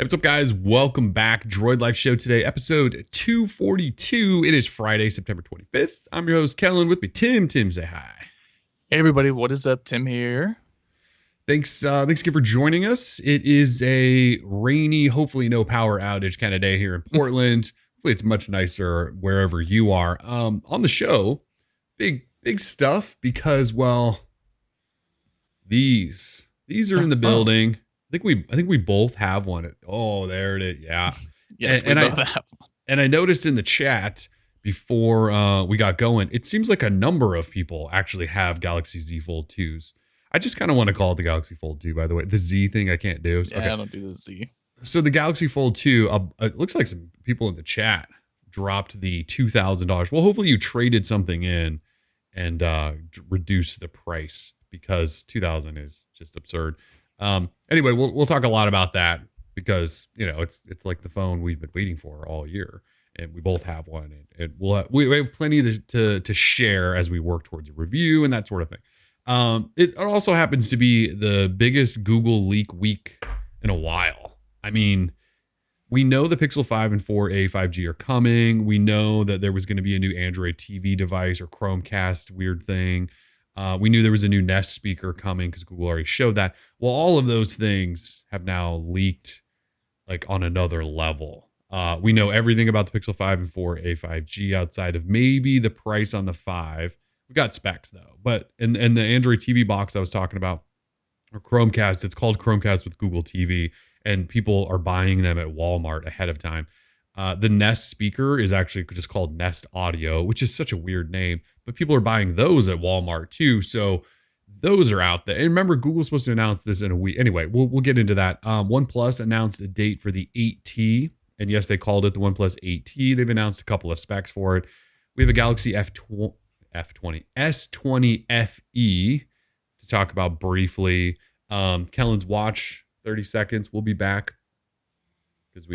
Hey, what's up, guys? Welcome back. Droid Life Show today, episode 242. It is Friday, September 25th. I'm your host, Kellen. With me, Tim. Tim, say hi. Hey everybody, what is up? Tim here. Thanks again for joining us. It is a rainy, hopefully no power outage kind of day here in Portland. Hopefully it's much nicer wherever you are. On the show, big stuff because, well, these are in the building. I think we both have one. Oh, there it is. Yeah. Yes, we both have one. And I noticed in the chat before we got going, it seems like a number of people actually have Galaxy Z Fold 2s. I just kind of want to call it the Galaxy Fold 2, by the way. The Z thing I can't do. Yeah, okay. I don't do the Z. So the Galaxy Fold 2, it looks like some people in the chat dropped the $2,000. Well, hopefully you traded something in and reduced the price because $2,000 is just absurd. Anyway, we'll talk a lot about that because, you know, it's like the phone we've been waiting for all year, and we both have one, and we have plenty to share as we work towards a review and that sort of thing. It also happens to be the biggest Google leak week in a while. I mean, we know the Pixel 5 and 4a 5G are coming. We know that there was going to be a new Android TV device or Chromecast weird thing. We knew there was a new Nest speaker coming because Google already showed that. Well, all of those things have now leaked like on another level. We know everything about the Pixel 5 and 4a 5G outside of maybe the price on the 5. We got specs though, but in the Android TV box I was talking about, or Chromecast, it's called Chromecast with Google TV, and people are buying them at Walmart ahead of time. The Nest speaker is actually just called Nest Audio, which is such a weird name, but people are buying those at Walmart too. So those are out there. And remember, Google's supposed to announce this in a week. Anyway, we'll get into that. OnePlus announced a date for the 8T. And yes, they called it the OnePlus 8T. They've announced a couple of specs for it. We have a Galaxy S20 FE to talk about briefly. Kellen's watch, 30 seconds. We'll be back because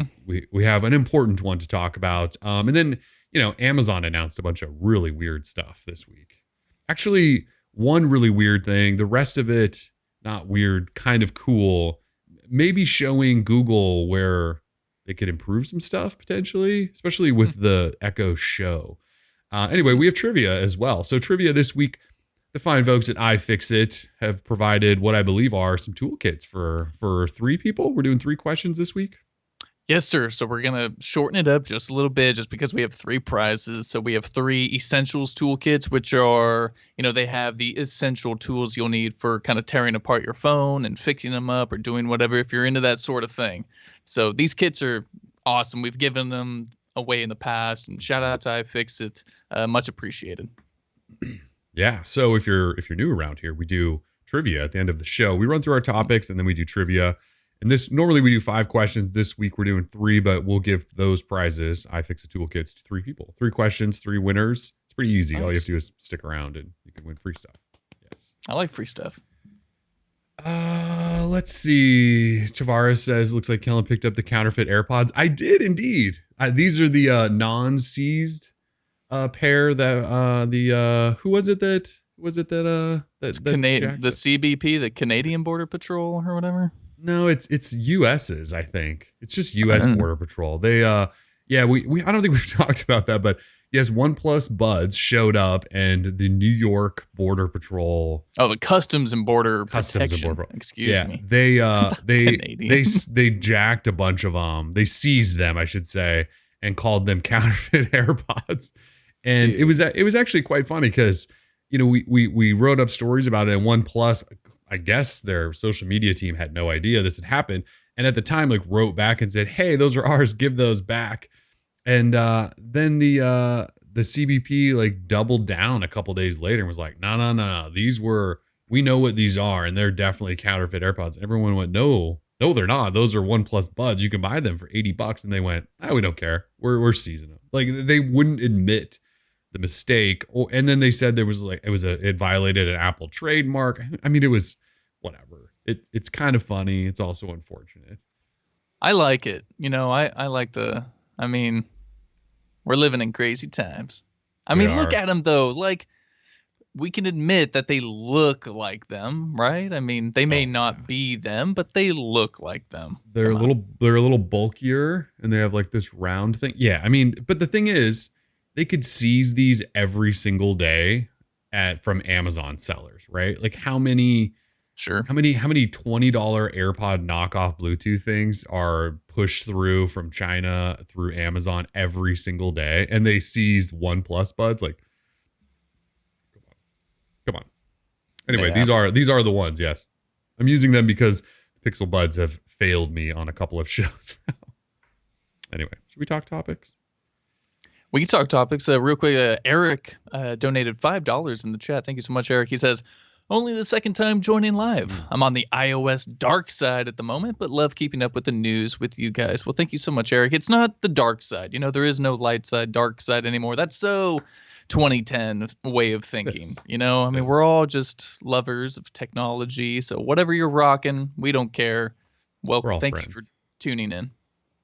we have an important one to talk about. And then, you know, Amazon announced a bunch of really weird stuff this week. Actually, one really weird thing. The rest of it, not weird, kind of cool. Maybe showing Google where they could improve some stuff potentially, especially with the Echo Show. Anyway, we have trivia as well. So trivia this week, the fine folks at iFixit have provided what I believe are some toolkits for 3 people. We're doing 3 questions this week. Yes, sir. So we're going to shorten it up just a little bit just because we have 3 prizes. So we have 3 essentials toolkits, which are, you know, they have the essential tools you'll need for kind of tearing apart your phone and fixing them up or doing whatever if you're into that sort of thing. So these kits are awesome. We've given them away in the past, and shout out to iFixit. Much appreciated. Yeah. So if you're new around here, we do trivia at the end of the show. We run through our topics and then we do trivia. And this, normally we do 5 questions. This week we're doing 3, but we'll give those prizes, iFixit toolkits, to 3 people. 3 questions, 3 winners. It's pretty easy. Nice. All you have to do is stick around and you can win free stuff. Yes. I like free stuff. Let's see. Tavares says, looks like Kellen picked up the counterfeit AirPods. I did indeed. These are the non-seized pair that who was it that the CBP, the Canadian Border Patrol or whatever? No, it's US's, I think. It's just US Border Patrol. They I don't think we've talked about that, but yes, OnePlus buds showed up and the New York Border Patrol. Oh, the Customs and Border Protection. Excuse me. They jacked a bunch of them. They seized them, I should say, and called them counterfeit AirPods. And dude, it was actually quite funny because, you know, we wrote up stories about it, and OnePlus, I guess their social media team had no idea this had happened. And at the time, like, wrote back and said, hey, those are ours, give those back. And then the CBP like doubled down a couple days later and was like, no, we know what these are, and they're definitely counterfeit AirPods. And everyone went, no, they're not. Those are OnePlus buds. You can buy them for $80. And they went, we don't care. We're seizing them. Like, they wouldn't admit the mistake. And then they said there was like, it violated an Apple trademark. I mean, it was whatever. It's kind of funny. It's also unfortunate. I like it. You know, I like we're living in crazy times. I mean, look at them though. Like, we can admit that they look like them, right? I mean, they may Oh yeah. not be them, but they look like them. They're a Come on. little they're a little bulkier and they have like this round thing. Yeah, I mean, but the thing is, they could seize these every single day at from Amazon sellers, right? Like Sure. how many $20 AirPod knockoff Bluetooth things are pushed through from China through Amazon every single day, and they seize OnePlus buds? Like, come on. Anyway, Yeah. these are the ones. Yes, I'm using them because Pixel buds have failed me on a couple of shows. Anyway, should we talk topics? We can talk topics real quick. Eric donated $5 in the chat. Thank you so much, Eric. He says, only the second time joining live. I'm on the iOS dark side at the moment, but love keeping up with the news with you guys. Well, thank you so much, Eric. It's not the dark side. You know, there is no light side, dark side anymore. That's so 2010 way of thinking. Yes. You know, I mean, Yes. we're all just lovers of technology. So whatever you're rocking, we don't care. Well, We're all thank friends. you for tuning in.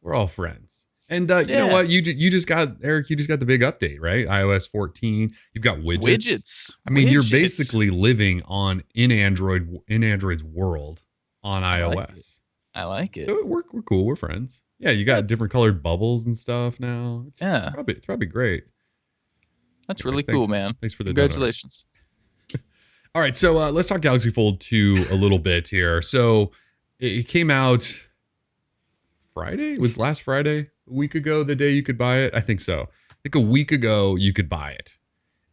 We're all friends. And you know Yeah. what? You just got, Eric, you just got the big update, right? iOS 14. You've got widgets. I mean, you're Widgets. basically living in Android's world on iOS. like it. I like it. So we're cool. We're friends. Yeah, you got different colored bubbles and stuff now. Yeah. It's probably great. That's really Anyways, cool, man. Thanks for the donut. Congratulations. All right, so let's talk Galaxy Fold 2 a little bit here. So it came out Friday. It was last Friday, a week ago, the day you could buy it. I think so. I think a week ago you could buy it,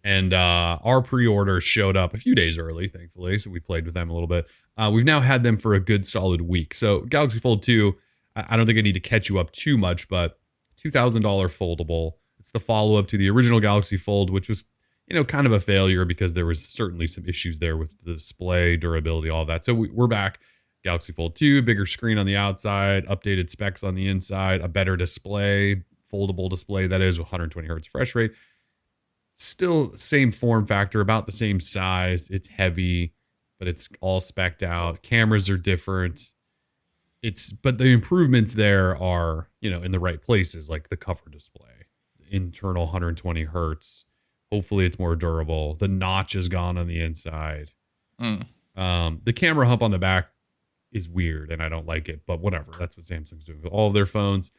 and our pre-order showed up a few days early, thankfully. So we played with them a little bit. We've now had them for a good solid week. So Galaxy Fold 2, I don't think I need to catch you up too much, but $2,000 foldable. It's the follow-up to the original Galaxy Fold, which was, you know, kind of a failure because there was certainly some issues there with the display, durability, all that. So we're back. Galaxy Fold 2, bigger screen on the outside, updated specs on the inside, a better display, foldable display, that is, 120 hertz refresh rate. Still same form factor, about the same size. It's heavy, but it's all spec'd out. Cameras are different. But the improvements there are, you know, in the right places, like the cover display, internal 120 hertz. Hopefully it's more durable. The notch is gone on the inside. The camera hump on the back is weird and I don't like it, but whatever. That's what Samsung's doing with all of their phones.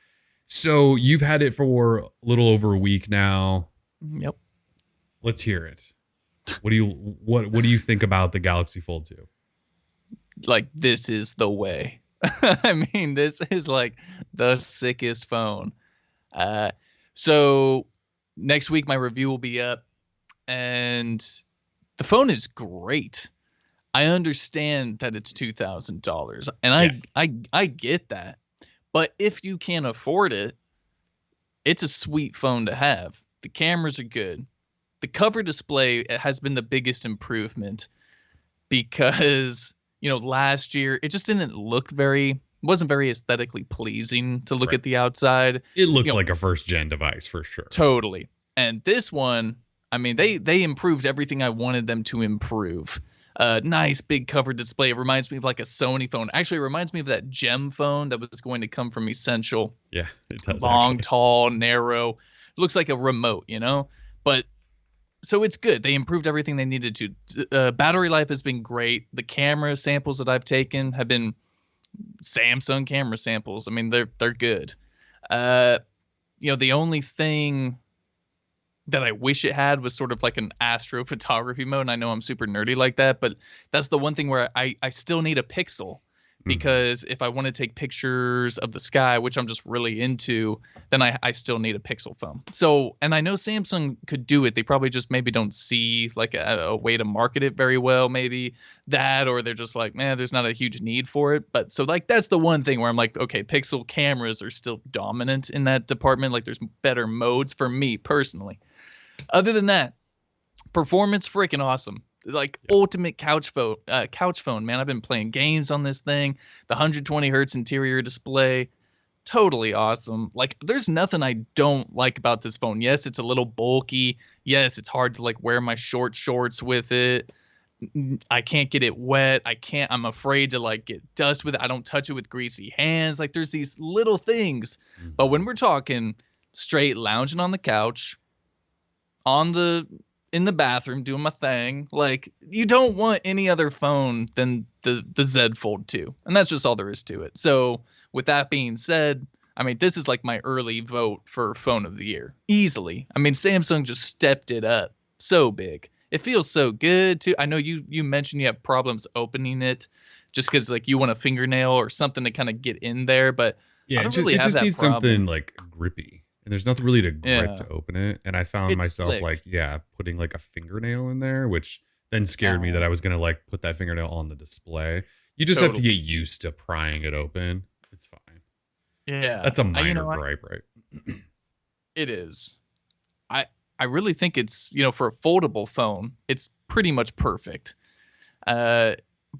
So you've had it for a little over a week now. Yep. Let's hear it. What do you think about the Galaxy Fold 2? Like, this is the way. I mean, this is like the sickest phone. So next week my review will be up, and the phone is great. I understand that it's $2,000, and I get that. But if you can't afford it, it's a sweet phone to have. The cameras are good. The cover display has been the biggest improvement because, you know, last year it just didn't wasn't very aesthetically pleasing to look Right. at the outside. It looked like a first gen device for sure. Totally. And this one, I mean, they improved everything I wanted them to improve. Nice big cover display. It reminds me of like a Sony phone. Actually, it reminds me of that Gem phone that was going to come from Essential. Yeah, it does. Long, Actually. tall, narrow. It looks like a remote, you know? But so it's good. They improved everything they needed to. Battery life has been great. The camera samples that I've taken have been Samsung camera samples. I mean, they're good. You know, the only thing that I wish it had was sort of like an astrophotography mode. And I know I'm super nerdy like that, but that's the one thing where I still need a Pixel, because if I want to take pictures of the sky, which I'm just really into, then I still need a Pixel phone. So, and I know Samsung could do it. They probably just maybe don't see like a way to market it very well. Maybe that, or they're just like, man, there's not a huge need for it. But so like, that's the one thing where I'm like, okay, Pixel cameras are still dominant in that department. Like there's better modes for me personally. Other than that, performance freaking awesome. Like ultimate couch phone, man. I've been playing games on this thing. The 120 hertz interior display, totally awesome. Like there's nothing I don't like about this phone. Yes, it's a little bulky. Yes, it's hard to like wear my shorts with it. I can't get it wet. I'm afraid to like get dust with it. I don't touch it with greasy hands. Like there's these little things. But when we're talking straight lounging on the couch, on the in the bathroom doing my thing. Like, you don't want any other phone than the Z Fold 2. And that's just all there is to it. So with that being said, I mean, this is like my early vote for phone of the year. Easily. I mean, Samsung just stepped it up so big. It feels so good too. I know you mentioned you have problems opening it just because like you want a fingernail or something to kind of get in there, but I Yeah, don't really it have just that needs something problem. like grippy. And there's nothing really to grip Yeah. to open it. And I found It's myself like, slick. yeah, putting like a fingernail in there, which then scared me that Uh, I was gonna like put that fingernail on the display. You just have to totally. get used to prying it open. It's fine. Yeah. That's a I, you minor know, gripe, right? it is. I I really think it's, for a foldable phone, it's pretty much perfect. Uh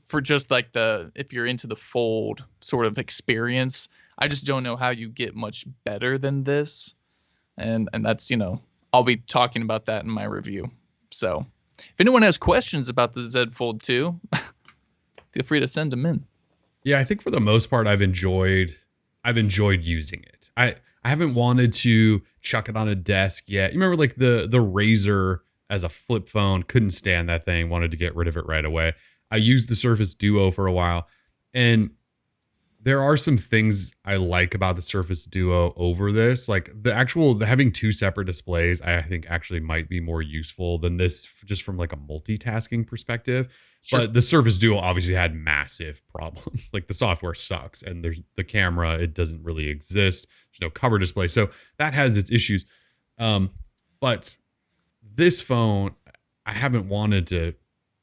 for just like the if you're into the fold sort of experience, I just don't know how you get much better than this. And that's, I'll be talking about that in my review. So, if anyone has questions about the Z Fold 2, feel free to send them in. Yeah, I think for the most part I've enjoyed using it. I haven't wanted to chuck it on a desk yet. You remember like the Razor as a flip phone, couldn't stand that thing, wanted to get rid of it right away. I used the Surface Duo for a while, and there are some things I like about the Surface Duo over this. Like the having two separate displays, I think actually might be more useful than this just from like a multitasking perspective. Sure. But the Surface Duo obviously had massive problems. Like the software sucks and there's the camera, it doesn't really exist. There's no cover display. So that has its issues. But this phone, I haven't wanted to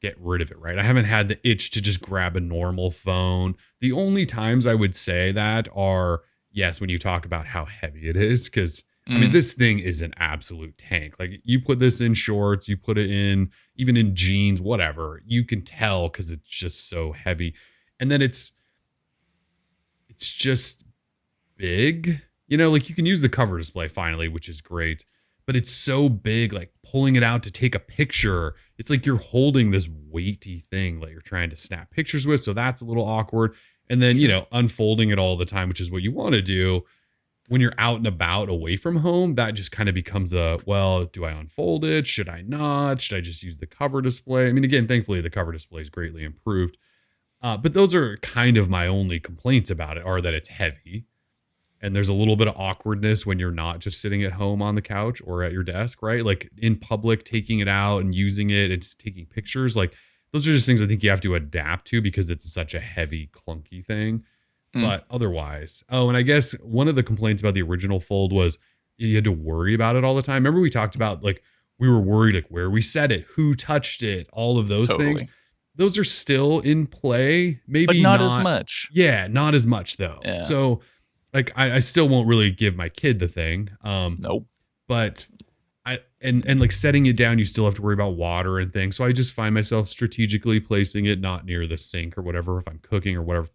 get rid of it, right? I haven't had the itch to just grab a normal phone. The only times I would say that are, yes, when you talk about how heavy it is, because I mean, Mm. this thing is an absolute tank. Like you put this in shorts, you put it in even in jeans, whatever, you can tell because it's just so heavy. And then it's just big. Like you can use the cover display finally, which is great, but it's so big, like pulling it out to take a picture. It's like you're holding this weighty thing that you're trying to snap pictures with. So that's a little awkward. And then, Sure. unfolding it all the time, which is what you want to do when you're out and about away from home, that just kind of becomes well, do I unfold it? Should I not? Should I just use the cover display? I mean, again, thankfully the cover display is greatly improved. But those are kind of my only complaints about it, are that it's heavy and there's a little bit of awkwardness when you're not just sitting at home on the couch or at your desk, right? Like in public, taking it out and using it and just taking pictures. Like those are just things I think you have to adapt to because it's such a heavy, clunky thing. Mm. But otherwise, and I guess one of the complaints about the original Fold was you had to worry about it all the time. Remember we talked about like we were worried like where we set it, who touched it, all of those things. Totally. Those are still in play. But Maybe not as not. much. Yeah, not as much though. Yeah. So like I still won't really give my kid the thing. Nope. But and like setting it down, you still have to worry about water and things. So I just find myself strategically placing it not near the sink or whatever if I'm cooking or whatever.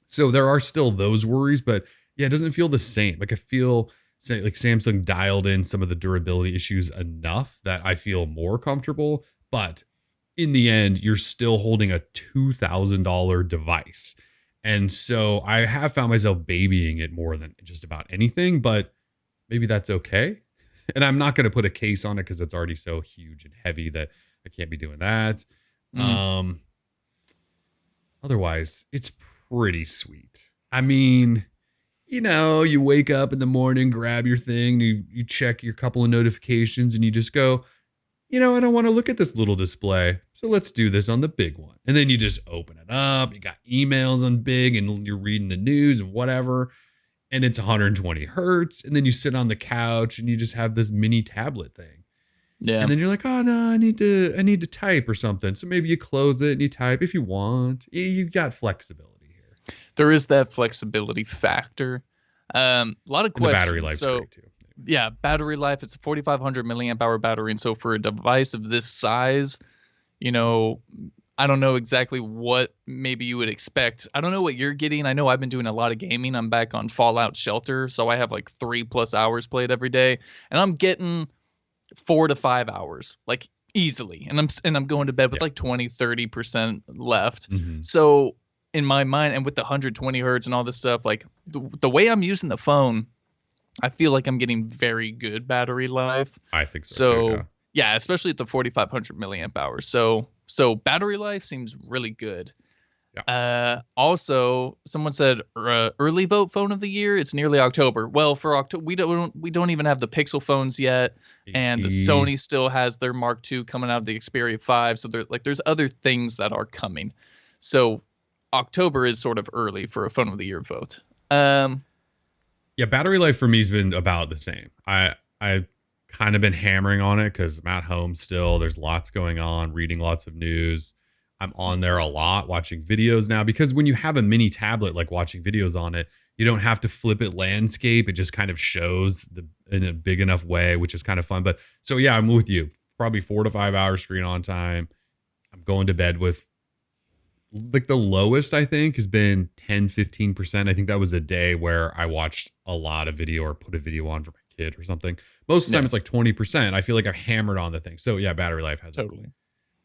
So there are still those worries, but yeah, it doesn't feel the same. Like I feel say like Samsung dialed in some of the durability issues enough that I feel more comfortable. But in the end, you're still holding a $2,000 device. And so I have found myself babying it more than just about anything, but maybe that's okay. And I'm not going to put a case on it because it's already so huge and heavy that I can't be doing that. Mm. Um, Otherwise, it's pretty sweet. I mean, you wake up in the morning, grab your thing, you check your couple of notifications, and you just go, I don't want to look at this little display. So let's do this on the big one. And then you just open it up. You got emails on big, and you're reading the news and whatever. And it's 120 hertz. And then you sit on the couch and you just have this mini tablet thing. Yeah. And then you're like, oh no, I need to type or something. So maybe you close it and you type if you want. You've got flexibility here. There is that flexibility factor. A lot of And the battery questions. life's So great too. yeah, battery life. It's a 4,500 milliamp hour battery, and so for a device of this size, you know, I don't know exactly what maybe you would expect. I don't know what you're getting. I know I've been doing a lot of gaming. I'm back on Fallout Shelter, so I have like 3+ hours played every day, and I'm getting 4 to 5 hours, like easily. And I'm going to bed with Yeah. like 20-30% left. Mm-hmm. So in my mind, and with the 120 hertz and all this stuff, like the way I'm using the phone, I feel like I'm getting very good battery life. I think so too. So Yeah. Yeah, especially at the 4,500 milliamp hours. So battery life seems really good. Yeah. Also, someone said early vote phone of the year. It's nearly October. Well, for October, we don't even have the Pixel phones yet, and AT. Sony still has their Mark II coming out of the Xperia 5. So there's other things that are coming. So October is sort of early for a phone of the year vote. Yeah, battery life for me has been about the same. I kind of been hammering on it because I'm at home still. There's lots going on, reading lots of news. I'm on there a lot watching videos now because when you have a mini tablet, like watching videos on it, you don't have to flip it landscape. It just kind of shows in a big enough way, which is kind of fun. But so yeah, I'm with you. Probably 4 to 5 hours screen on time. I'm going to bed with like the lowest I think has been 10-15%. I think that was a day where I watched a lot of video or put a video on for my kid or something. Most of the time Yeah, it's like 20%. I feel like I've hammered on the thing. So yeah, battery life totally.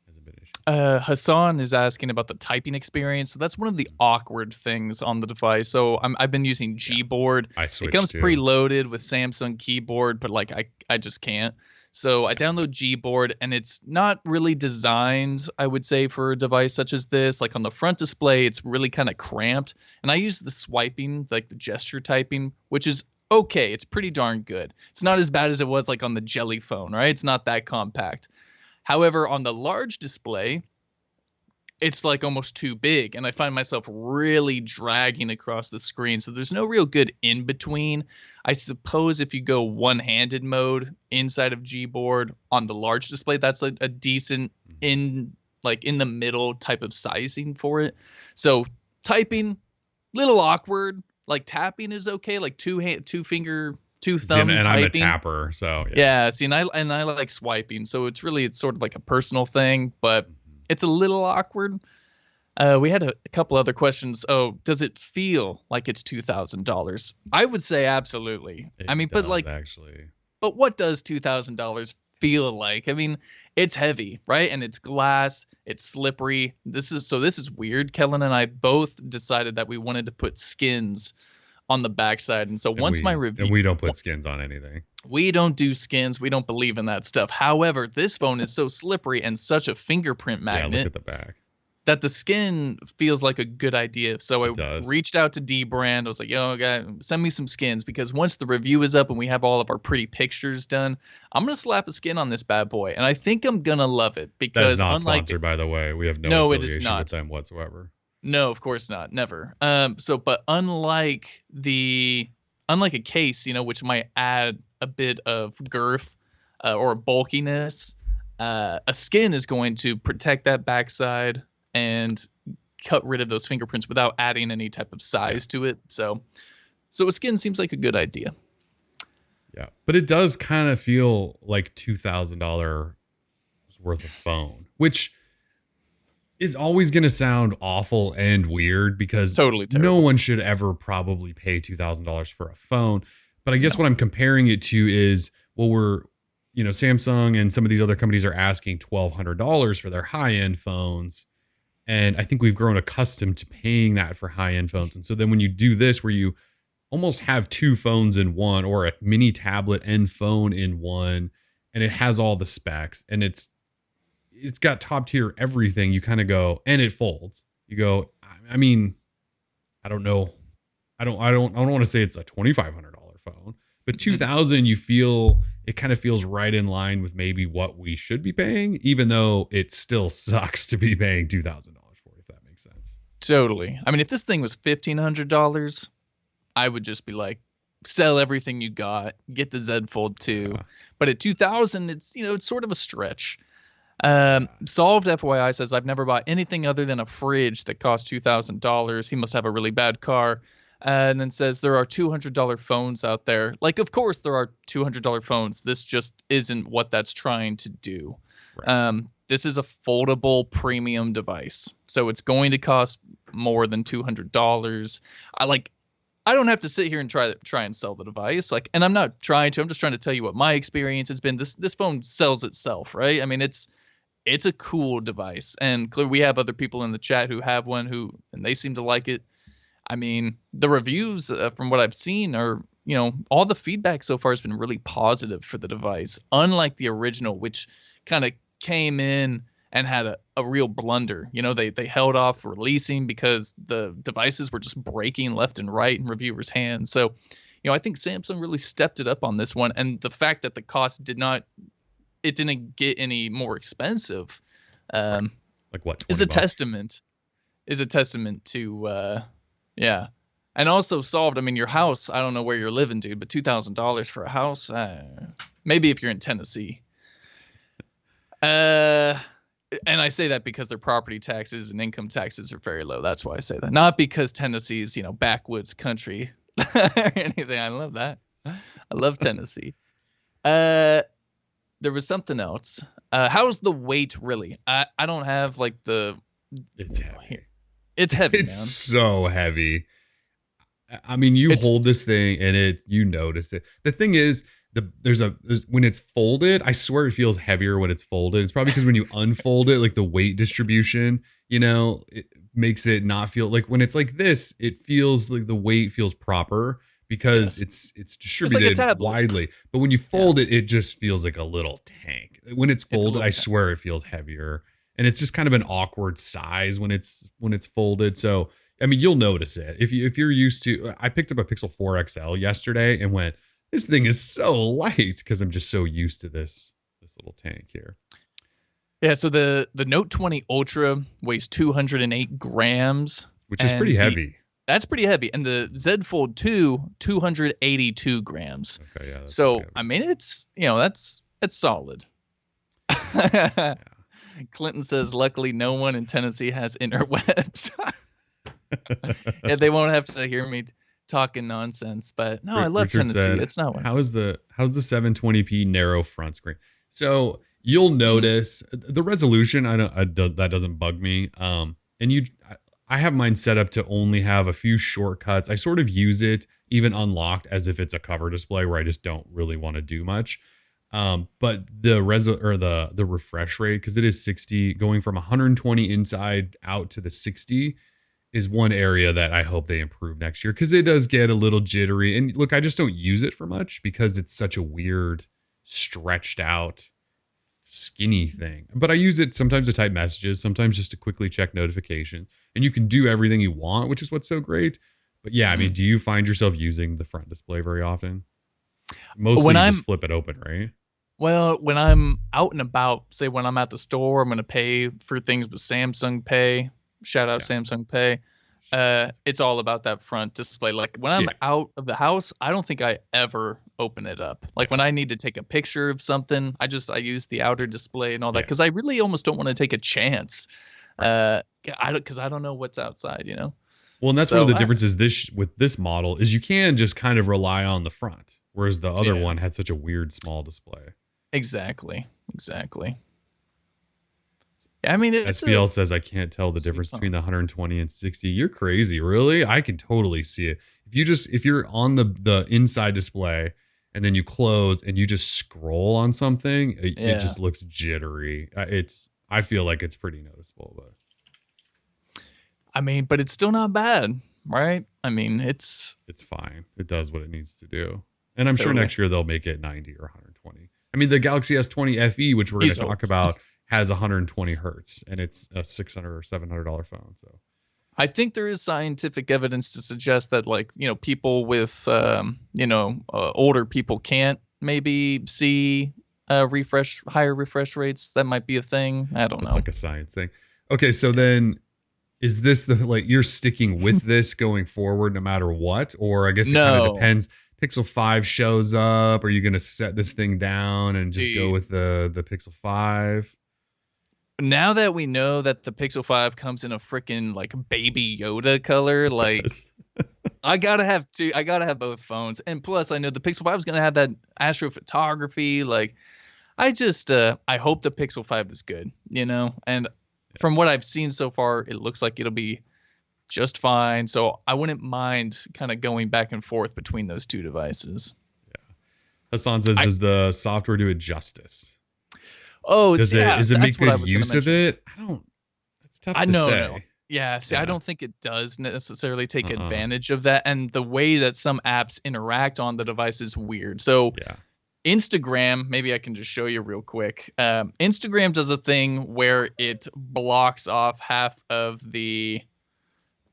hasn't been an issue. Hassan is asking about the typing experience. So that's one of the awkward things on the device. So I've been using Yeah, Gboard. I It switched comes to. preloaded with Samsung keyboard, but like I just can't. So I download Gboard, and it's not really designed, I would say, for a device such as this. Like on the front display, it's really kind of cramped. And I use the swiping, like the gesture typing, which is okay. It's pretty darn good. It's not as bad as it was like on the Jelly phone, right? It's not that compact. However, on the large display, it's like almost too big, and I find myself really dragging across the screen. So there's no real good in between. I suppose if you go one-handed mode inside of Gboard on the large display, that's like a decent Mhm. in like in the middle type of sizing for it. So typing, little awkward. Like tapping is okay, like two finger, two See, and, thumb and I'm a typing. tapper, so yeah. Yeah, see, and I like swiping, so it's sort of like a personal thing, but Mhm. it's a little awkward. We had a couple other questions. Oh, does it feel like it's $2,000? I would say absolutely. I It mean, but does like, actually. but what does $2,000 feel like? I mean, it's heavy, right? And it's glass, it's slippery. This is weird. Kellen and I both decided that we wanted to put skins on the backside, and so And once my we review, and we don't put skins on anything. we don't do skins. We don't believe in that stuff. However, this phone is so slippery and such a fingerprint Yeah, look magnet at the back. that the skin feels like a good idea. So I It does. reached out to D Brand. I was like, yo, guy, send me some skins because once the review is up and we have all of our pretty pictures done, I'm going to slap a skin on this bad boy. And I think I'm going to love it That is because not unlike, sponsored, by the way. We have no no, it is affiliation with not. them whatsoever. No, of course not. Never. But unlike a case, which might add a bit of girth or bulkiness, a skin is going to protect that backside and cut rid of those fingerprints without adding any type of Yeah. size to it. So a skin seems like a good idea. Yeah. But it does kind of feel like $2,000 worth of phone, which is always going to sound awful and weird because Totally no terrible. one should ever probably pay $2,000 for a phone. But I guess No. what I'm comparing it to is, well, Samsung and some of these other companies are asking $1,200 for their high end phones. And I think we've grown accustomed to paying that for high end phones. And so then when you do this, where you almost have two phones in one or a mini tablet and phone in one, and it has all the specs and it's got top tier everything, you kind of go, and it folds. You go, I mean, I don't know. I don't want to say it's a $2,500 phone, but Mhm. 2000, you feel it kind of feels right in line with maybe what we should be paying, even though it still sucks to be paying $2,000 for it, if that makes sense. Totally. I mean, if this thing was $1,500, I would just be like, sell everything you got, get the Z Fold 2. Yeah. But at 2000, it's sort of a stretch. Yeah. Solved FYI says I've never bought anything other than a fridge that cost $2,000. He must have a really bad car. And then says there are $200 phones out there. Like, of course there are $200 phones. This just isn't what that's trying to do. Right. This is a foldable premium device, so it's going to cost more than $200. I don't have to sit here and try and sell the device. Like, and I'm not trying to. I'm just trying to tell you what my experience has been. This phone sells itself, right? I mean, it's a cool device, and clearly we have other people in the chat who have one and they seem to like it. I mean, the reviews from what I've seen are all the feedback so far has been really positive for the device, unlike the original, which kind of came in and had a real blunder. They held off releasing because the devices were just breaking left and right in reviewers' hands. So, I think Samsung really stepped it up on this one, and the fact that the cost didn't get any more expensive, Right. Like what, is 20 a bucks? testament to yeah. And also solved, I mean, your house, I don't know where you're living, dude, but $2,000 for a house, maybe if you're in Tennessee. Uh and I say that because their property taxes and income taxes are very low. That's why I say that. Not because Tennessee's, backwoods country or anything. I love that. I love Tennessee. Uh there was something else. How's the weight really? I don't have like the It's heavy. It's heavy, It's man. so heavy. I mean, you It's hold this thing and you notice it. The thing is, there's when it's folded, I swear it feels heavier when it's folded. It's probably because when you unfold it, like the weight distribution, it makes it not feel like when it's like this, it feels like the weight feels proper because yes. it's It's like a distributed tablet. widely. But when you Yeah. fold it, it just feels like a little tank. When it's It's a folded, little I swear it feels heavier. And it's just kind of an awkward size when it's folded. So I mean, you'll notice it if you're used to. I picked up a Pixel 4 XL yesterday and went, "This thing is so light," because I'm just so used to this little tank here, Yeah, so the Note 20 Ultra weighs 208 grams, which is pretty and heavy. that's pretty heavy, and the Z Fold 2, 282 grams. Okay, yeah, that's pretty So, heavy. I mean, that's solid. Yeah. Clinton says, luckily, no one in Tennessee has interwebs. Yeah, they won't have to hear me talking nonsense. But no, I love Richard Tennessee. said, It's not one. how's the 720p narrow front screen?" So you'll Mhm. notice the resolution. That doesn't bug me. And I have mine set up to only have a few shortcuts. I sort of use it even unlocked as if it's a cover display where I just don't really want to do much. But the refresh rate, because it is 60, going from 120 inside out to the 60 is one area that I hope they improve next year, because it does get a little jittery. And look, I just don't use it for much because it's such a weird, stretched out, skinny thing. But I use it sometimes to type messages, sometimes just to quickly check notifications. And you can do everything you want, which is what's so great. But yeah, I mean, Mhm. do you find yourself using the front display very often? When Mostly you just I'm flip it open, right? when I'm out and about, say when I'm at the store, I'm gonna pay for things with Samsung Pay. Shout out Yeah. Samsung Pay. It's all about that front display. Like when I'm Yeah. out of the house, I don't think I ever open it up. Like when I need to take a picture of something, I use the outer display and all that Yeah. because I really almost don't want to take a chance. Right. Because I don't know what's outside. Well, and that's one of So the differences with this model is you can just kind of rely on the front, whereas the other yeah, one had such a weird small display. exactly. I mean, SBL says I can't tell it's a the sweet difference phone. between the 120 and 60. You're crazy, really? I can totally see it. If you're on the inside display and then you close and you just scroll on something, it Yeah. just looks jittery. I feel like it's pretty noticeable, but I mean, but it's still not bad, right? I mean, it's it's fine. It does what it needs to do. And I'm sure totally. next year they'll make it 90 or 120. I mean, the Galaxy S20 FE, which we're going to Easily. talk about, has 120 hertz, and it's a $600 or $700 phone. So I think there is scientific evidence to suggest that, like, people with, older people can't maybe see higher refresh rates. That might be a thing. I don't that's know. like a science thing. Okay, so then is this you're sticking with this going forward no matter what? Or I guess it kind of No. depends. Pixel 5 shows up. Are you going to set this thing down and just go Dude, with the Pixel 5? now that we know that the Pixel 5 comes in a freaking like baby Yoda color, like I gotta have two. I gotta have both phones, and plus, I know the Pixel 5 is gonna have that astrophotography. Like, I hope the Pixel 5 is good, And from what I've seen so far, it looks like it'll be just fine. So I wouldn't mind kind of going back and forth between those two devices. Yeah. Hassan says, I does the software do it justice? Oh, Does yeah, it that's make what I good was gonna use of mention. it? It's tough I to no. say. Yeah, see, I Yeah. don't think it does necessarily take Uh-uh. advantage of that, and the way that some apps interact on the device is weird. So, Yeah. Instagram, maybe I can just show you real quick. Instagram does a thing where it blocks off half of the,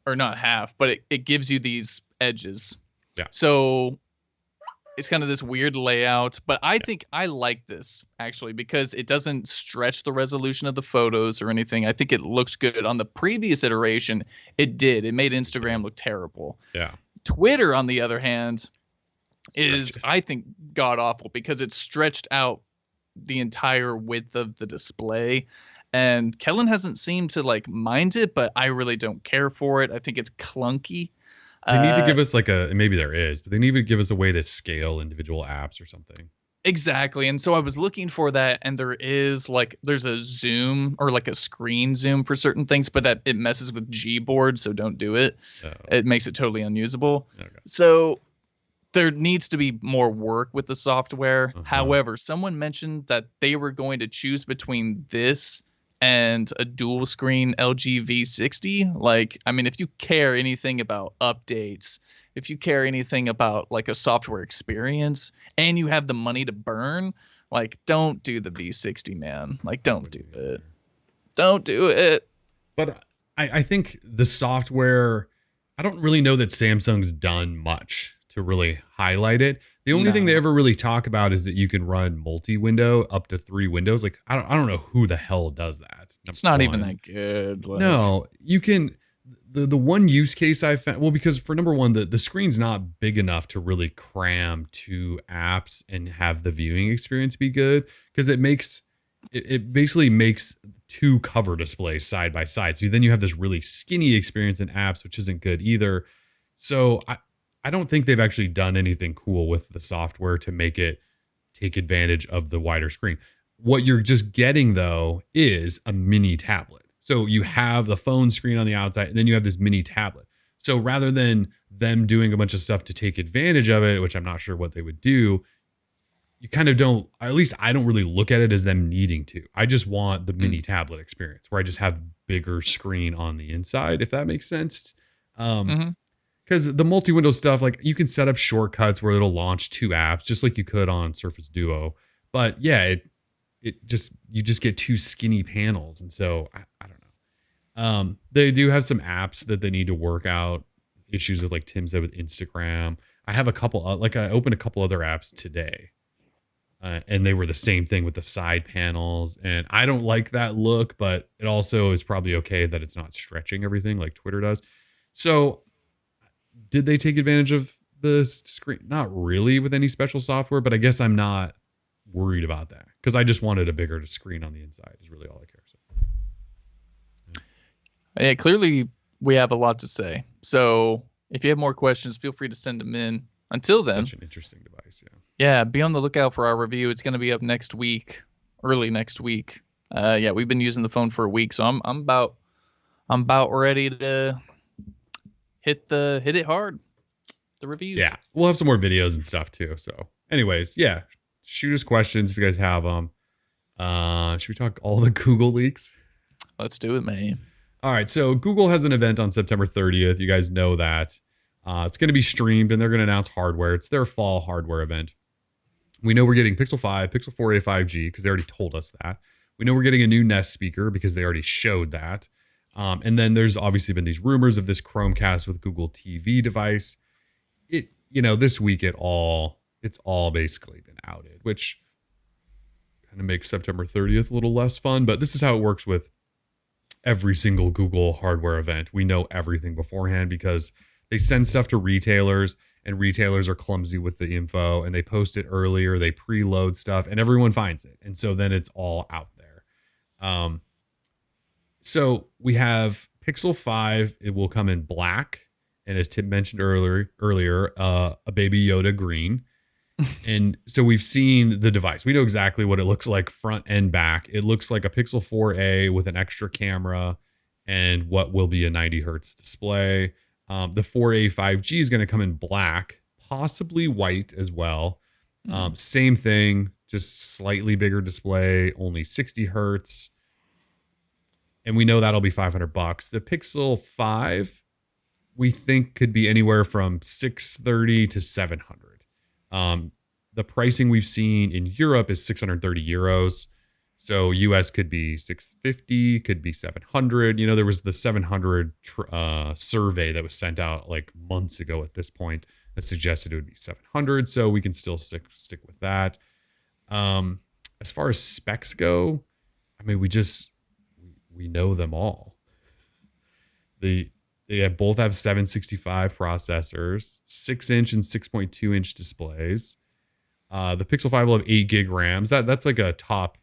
or not half, but it gives you these edges. Yeah. So it's kind of this weird layout, but I Yeah. think I like this actually because it doesn't stretch the resolution of the photos or anything. I think it looks good. On the previous iteration, it did. It made It did. Instagram look terrible. Yeah. Twitter, on the other hand, is Stretches. I think god awful because it's stretched out the entire width of the display. And Kellen hasn't seemed to like mind it, but I really don't care for it. I think it's clunky. They need to Uh, give us like a, maybe there is, but they need to give us a way to scale individual apps or something. Exactly, and so I was looking for that, and there is, like there's a zoom or, like, a screen zoom for certain things, but that it messes with Gboard, so don't do it. Oh, It makes it totally unusable. okay. So, there needs to be more work with the software. Uh-huh. However, someone mentioned that they were going to choose between this and a dual screen LG V60. Like, I mean, if you care anything about updates, if you care anything about like a software experience and you have the money to burn, like don't do the V60, man. Like I don't do wouldn't it. either. Don't do it. But I think the software, I don't really know that Samsung's done much to really highlight it. The only thing they No. ever really talk about is that you can run multi-window up to 3 windows. Like I don't know who the hell does that. It's Number not even one. that good. Like No, you can. The one use case I found, well, because for number one, the screen's not big enough to really cram 2 apps and have the viewing experience be good, because it basically makes 2 cover displays side by side. So then you have this really skinny experience in apps, which isn't good either. So I don't think they've actually done anything cool with the software to make it take advantage of the wider screen. What you're just getting though is a mini tablet. So you have the phone screen on the outside, and then you have this mini tablet. So rather than them doing a bunch of stuff to take advantage of it, which I'm not sure what they would do, you kind of don't, at least I don't really look at it as them needing to. I just want the mini tablet experience where I just have bigger screen on the inside, if that makes sense. mhm. Because the multi-window stuff, like you can set up shortcuts where it'll launch 2 apps just like you could on Surface Duo. But yeah, it just, you just get 2 skinny panels. And so I don't know. They do have some apps that they need to work out issues with, like Tim said, with Instagram. I have a couple, like I opened a couple other apps today, and they were the same thing with the side panels. And I don't like that look, but it also is probably okay that it's not stretching everything like Twitter does. So did they take advantage of the screen? Not really with any special software, but I guess I'm not worried about that because I just wanted a bigger screen on the inside is really all I care. So, Yeah, clearly we have a lot to say. So if you have more questions, feel free to send them in. Until then, such an interesting device. Yeah. yeah, be on the lookout for our review. It's going to be up next week, early next week. Yeah, we've been using the phone for a week, so I'm about ready to hit it hard. The review. Yeah. We'll have some more videos and stuff too. So anyways, yeah, shoot us questions if you guys have them. Should we talk all the Google leaks? Let's do it, man. All right. So Google has an event on September 30th. You guys know that. It's going to be streamed and they're going to announce hardware. It's their fall hardware event. We know we're getting Pixel 5, Pixel 4a 5G because they already told us that. We know we're getting a new Nest speaker because they already showed that. And then there's obviously been these rumors of this Chromecast with Google TV device. This week it's all basically been outed, which kind of makes September 30th a little less fun. But this is how it works with every single Google hardware event. We know everything beforehand because they send stuff to retailers and retailers are clumsy with the info and they post it earlier. They preload stuff and everyone finds it. And so then it's all out there. So we have Pixel 5. It will come in black. And as Tim mentioned earlier, a baby Yoda green. And so we've seen the device. We know exactly what it looks like front and back. It looks like a Pixel 4a with an extra camera and what will be a 90 hertz display. The 4a 5G is going to come in black, possibly white as well. Same thing, just slightly bigger display, only 60 hertz. and we know that'll be $500. The Pixel 5, we think could be anywhere from 630 to 700. The pricing we've seen in Europe is 630 euros. So US could be 650, could be 700. You know, there was the 700 survey that was sent out like months ago at this point that suggested it would be 700. So we can still stick with that. As far as specs go, I mean, we know them all. They both have 765 processors, 6-inch and 6.2-inch displays. The Pixel 5 will have 8 gig RAMs. That's like a top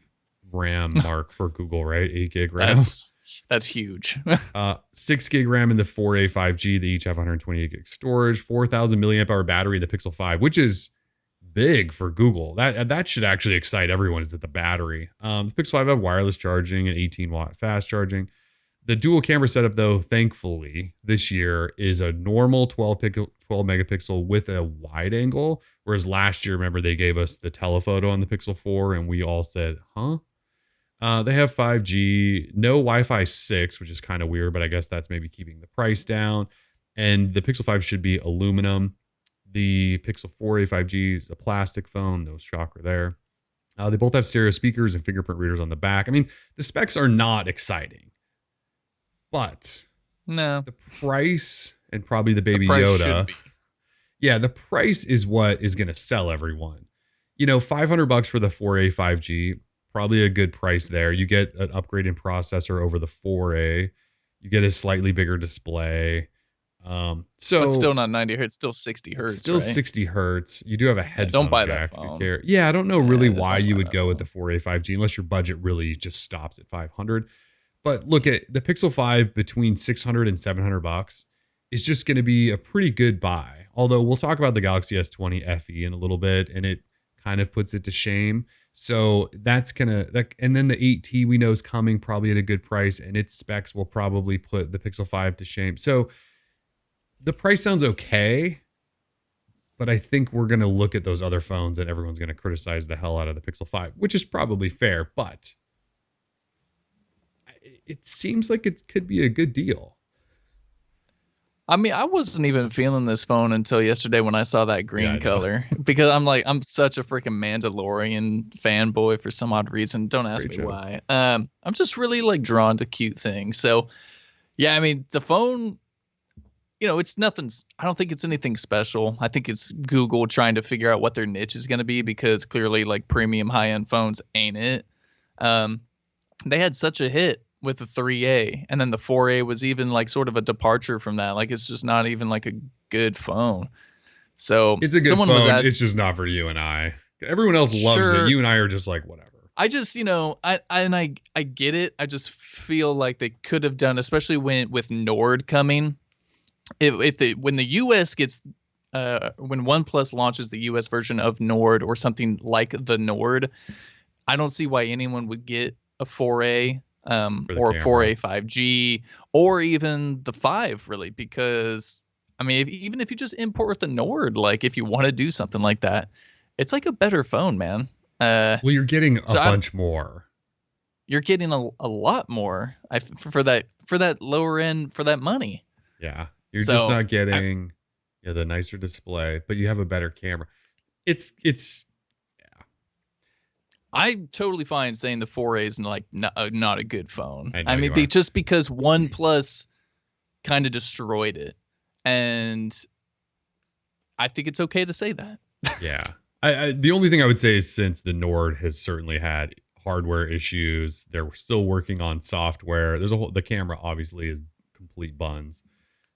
RAM mark for Google, right? 8 gig RAM. That's huge. 6 gig RAM in the 4A 5G. They each have 128 gig storage, 4,000 milliamp hour battery in the Pixel 5, which is big for Google. That should actually excite everyone, is that the battery. The Pixel 5 have wireless charging and 18-watt fast charging. The dual camera setup, though, thankfully, this year is a normal 12 megapixel with a wide angle, whereas last year, remember, they gave us the telephoto on the Pixel 4, and we all said, huh? They have 5G, no Wi-Fi 6, which is kind of weird, but I guess that's maybe keeping the price down. And the Pixel 5 should be aluminum. The Pixel 4a 5G is a plastic phone, no shocker there. They both have stereo speakers and fingerprint readers on the back. I mean, the specs are not exciting. But no, the price and probably the Baby Yoda. Yeah, the price is what is going to sell everyone. You know, $500 for the 4A 5G, probably a good price there. You get an upgrade in processor over the 4A. You get a slightly bigger display. But still not 90 hertz, still 60 hertz. Still right? 60 hertz. You do have a headphone don't buy jack. That phone. Yeah, I don't know really why you would go with the 4A 5G unless your budget really just stops at 500. But look at the Pixel 5 between 600 and 700 bucks is just going to be a pretty good buy. Although we'll talk about the Galaxy S20 FE in a little bit, and it kind of puts it to shame. So that's and then the 8T we know is coming probably at a good price, and its specs will probably put the Pixel 5 to shame. So the price sounds okay, but I think we're going to look at those other phones and everyone's going to criticize the hell out of the Pixel 5, which is probably fair, but it seems like it could be a good deal. I mean, I wasn't even feeling this phone until yesterday when I saw that green color, because I'm such a freaking Mandalorian fanboy for some odd reason. Don't ask me why. I'm just really like drawn to cute things. So yeah, I mean, the phone, you know, it's nothing. I don't think it's anything special. I think it's Google trying to figure out what their niche is going to be, because clearly like premium high end phones ain't it. They had such a hit with the 3A, and then the 4A was even like sort of a departure from that. Like, it's just not even like a good phone. So it's a good phone. It's just not for you and I. Everyone else loves it. You and I are just like, whatever. I just, you know, I get it. I just feel like they could have done, especially with Nord coming. When the US gets when OnePlus launches the US version of Nord or something like the Nord, I don't see why anyone would get a 4A or a 4A 5G or even the 5, really, because I mean, even if you just import with the Nord, like if you want to do something like that, it's like a better phone, man. Well, you're getting a bunch more. You're getting a lot more for that lower end, for that money. Yeah, you're just not getting the nicer display, but you have a better camera. It's I'm totally fine saying the 4A is like not a good phone. I mean, just because OnePlus kind of destroyed it, and I think it's okay to say that. Yeah, the only thing I would say is, since the Nord has certainly had hardware issues, they're still working on software. The camera obviously is complete buns.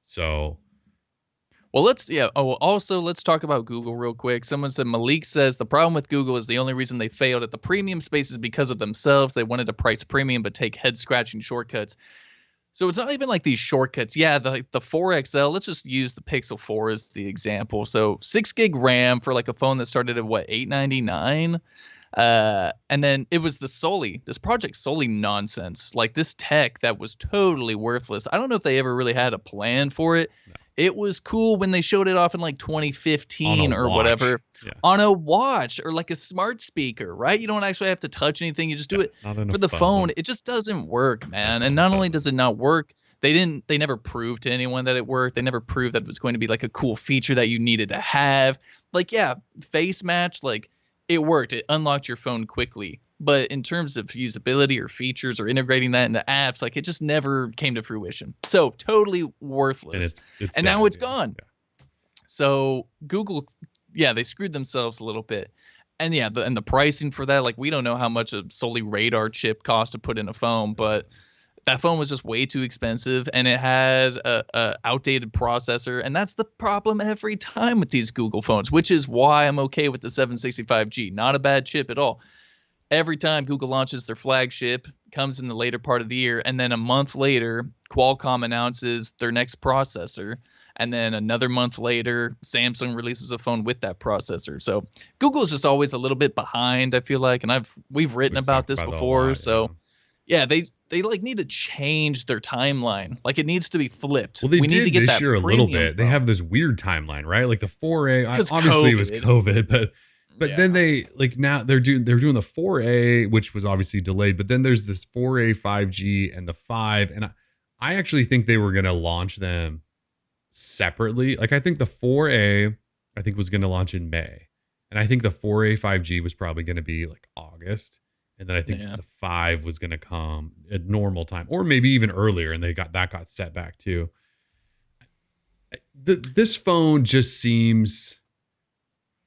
So. Well, also let's talk about Google real quick. Someone said, Malik says the problem with Google is the only reason they failed at the premium space is because of themselves. They wanted to price premium but take head scratching shortcuts. So it's not even like these shortcuts. Yeah, the 4XL, let's just use the Pixel 4 as the example. So 6 gig RAM for like a phone that started at what, $899? And then it was this Project Sully nonsense, like this tech that was totally worthless. I don't know if they ever really had a plan for it. It was cool when they showed it off in like On a 2015 or watch. whatever Yeah. on a watch or like a smart speaker, right? You don't actually have to touch anything. You just do Yeah. it Not in a for the phone. phone. It just doesn't work, man. And No, it not only does doesn't. it not work, they never proved to anyone that it worked. They never proved that it was going to be like a cool feature that you needed to have. Like, yeah, face match, like it worked. It unlocked your phone quickly. But in terms of usability or features or integrating that into apps, like it just never came to fruition. So totally And worthless. it's And now dead. it's Yeah. gone. Yeah. So Google, yeah, they screwed themselves a little bit. And yeah, the pricing for that, like we don't know how much a solely radar chip cost to put in a phone, but that phone was just way too expensive and it had a outdated processor. And that's the problem every time with these Google phones, which is why I'm okay with the 765G. Not a bad chip at all. Every time Google launches their flagship, comes in the later part of the year, and then a month later, Qualcomm announces their next processor, and then another month later, Samsung releases a phone with that processor. So Google is just always a little bit behind, I feel like, and we've written We've about talked this about it a before. lot. Yeah. So yeah, they like need to change their timeline. Like it needs to be flipped. Well, they We need to did get this that year a little premium bit. They phone have this weird timeline, right? Like the 4A, because obviously it was COVID. COVID, but then Yeah. they like now they're doing the 4A, which was obviously delayed, but then there's this 4A 5G and the 5, and I actually think they were going to launch them separately. Like I think the 4A I think was going to launch in May. And I think the 4A 5G was probably going to be like August. And then I think Yeah. the 5 was going to come at normal time or maybe even earlier, and they got set back too. This phone just seems,